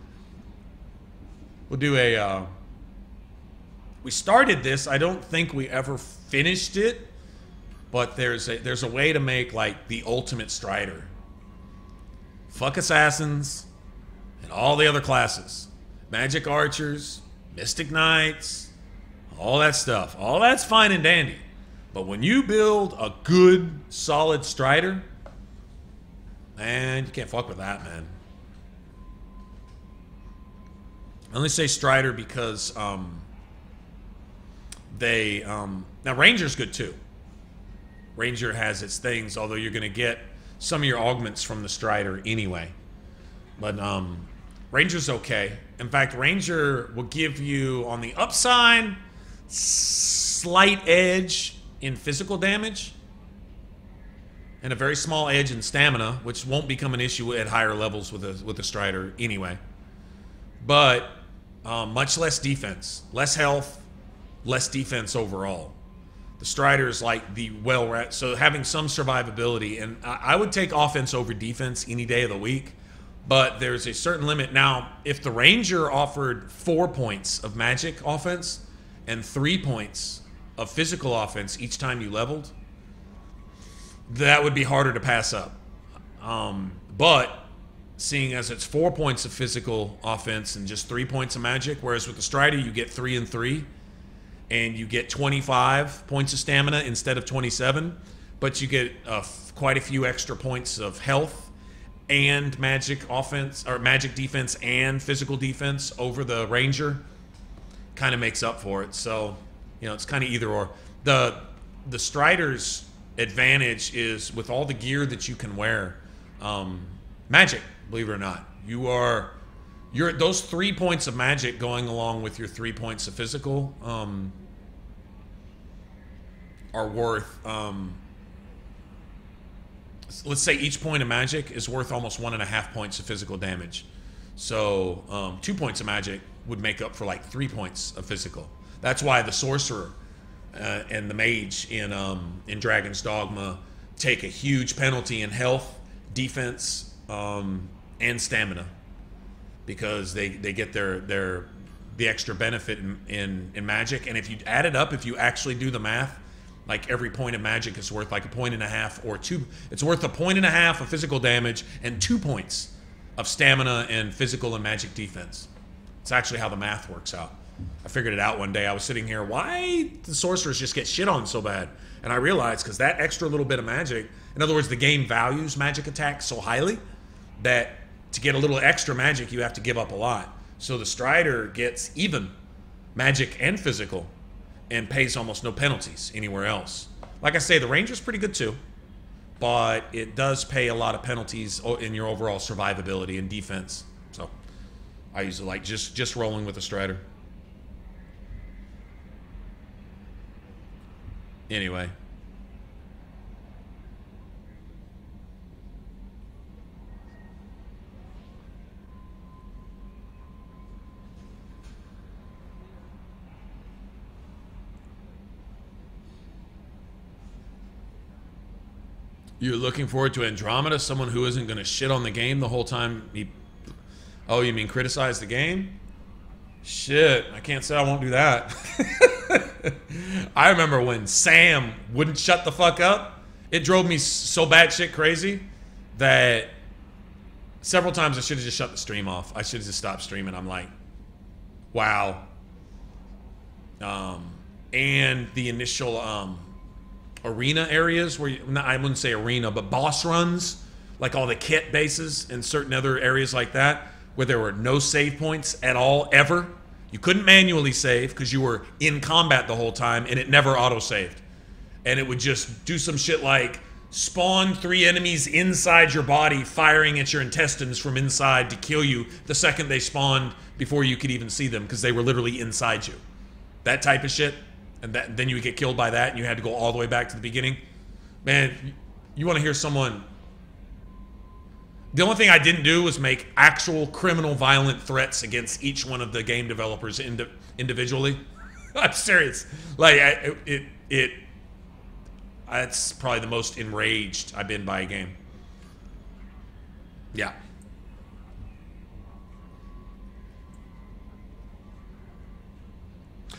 We'll do a... we started this. I don't think we ever finished it, but there's a way to make like the ultimate Strider. Fuck assassins and all the other classes. Magic archers, mystic knights, all that stuff. All that's fine and dandy. But when you build a good, solid Strider, man, you can't fuck with that, man. I only say Strider because now Ranger's good too. Ranger has its things, although you're going to get some of your augments from the Strider anyway. But Ranger's okay. In fact, Ranger will give you, on the upside, slight edge in physical damage and a very small edge in stamina, which won't become an issue at higher levels with a Strider anyway. But much less defense, less health, less defense overall. The Strider is like the so having some survivability, and I would take offense over defense any day of the week. But there's a certain limit. Now, if the Ranger offered 4 points of magic offense and 3 points of physical offense each time you leveled, that would be harder to pass up. But seeing as it's 4 points of physical offense and just 3 points of magic, whereas with the Strider you get 3 and 3, and you get 25 points of stamina instead of 27, but you get quite a few extra points of health and magic offense or magic defense and physical defense over the ranger. Kind of makes up for it. So, you know, it's kind of either or. The Strider's advantage is with all the gear that you can wear. Magic, believe it or not, you're those 3 points of magic going along with your 3 points of physical are worth. Let's say each point of magic is worth almost 1.5 points of physical damage. So 2 points of magic would make up for like 3 points of physical. That's why the sorcerer and the mage in Dragon's Dogma take a huge penalty in health, defense, and stamina, because they get the extra benefit in magic. And if you add it up, if you actually do the math, like every point of magic is worth like 1.5 points or 2. It's worth 1.5 points of physical damage and 2 points of stamina and physical and magic defense. It's actually how the math works out. I figured it out one day. I was sitting here, why the sorcerers just get shit on so bad? And I realized because that extra little bit of magic, in other words, the game values magic attacks so highly that to get a little extra magic, you have to give up a lot. So the Strider gets even magic and physical and pays almost no penalties anywhere else. Like I say, the Ranger's pretty good too, but it does pay a lot of penalties in your overall survivability and defense. So I usually like just rolling with the Strider. Anyway. You're looking forward to Andromeda? Someone who isn't going to shit on the game the whole time? Oh, you mean criticize the game? Shit, I can't say I won't do that. I remember when Sam wouldn't shut the fuck up. It drove me so batshit crazy that several times I should have just shut the stream off. I should have just stopped streaming. I'm like, wow. And the initial arena areas where I wouldn't say arena, but boss runs, like all the kit bases and certain other areas like that, where there were no save points at all, ever. You couldn't manually save because you were in combat the whole time, and it never auto-saved. And it would just do some shit like spawn 3 enemies inside your body, firing at your intestines from inside to kill you the second they spawned before you could even see them, because they were literally inside you. That type of shit. And then you would get killed by that, and you had to go all the way back to the beginning. Man, you want to hear someone... The only thing I didn't do was make actual criminal violent threats against each one of the game developers individually. I'm serious. Like, that's probably the most enraged I've been by a game. Yeah.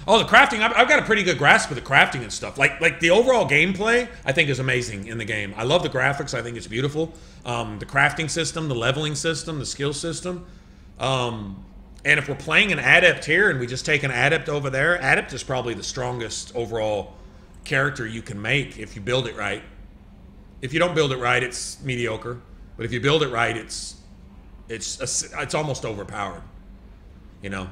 Oh, the crafting, I've got a pretty good grasp of the crafting and stuff. Like the overall gameplay, I think is amazing in the game. I love the graphics. I think it's beautiful. The crafting system, the leveling system, the skill system. And if we're playing an Adept here and we just take an Adept over there, Adept is probably the strongest overall character you can make if you build it right. If you don't build it right, it's mediocre. But if you build it right, it's almost overpowered. You know?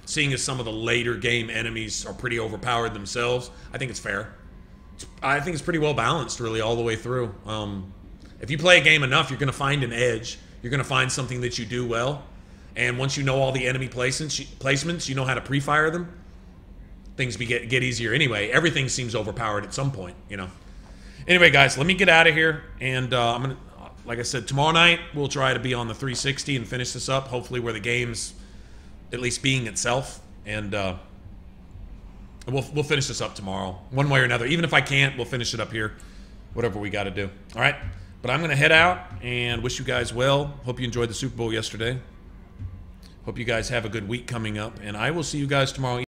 Seeing as some of the later game enemies are pretty overpowered themselves, I think it's fair. I think it's pretty well balanced, really, all the way through. If you play a game enough, you're going to find an edge. You're going to find something that you do well. And once you know all the enemy placements, you know how to pre-fire them. Things get easier anyway. Everything seems overpowered at some point, you know. Anyway, guys, let me get out of here. And I'm going to, like I said, tomorrow night, we'll try to be on the 360 and finish this up, hopefully where the game's at least being itself, and we'll finish this up tomorrow, one way or another. Even if I can't, we'll finish it up here, whatever we got to do. All right, but I'm gonna head out and wish you guys well. Hope you enjoyed the Super Bowl yesterday. Hope you guys have a good week coming up, and I will see you guys tomorrow.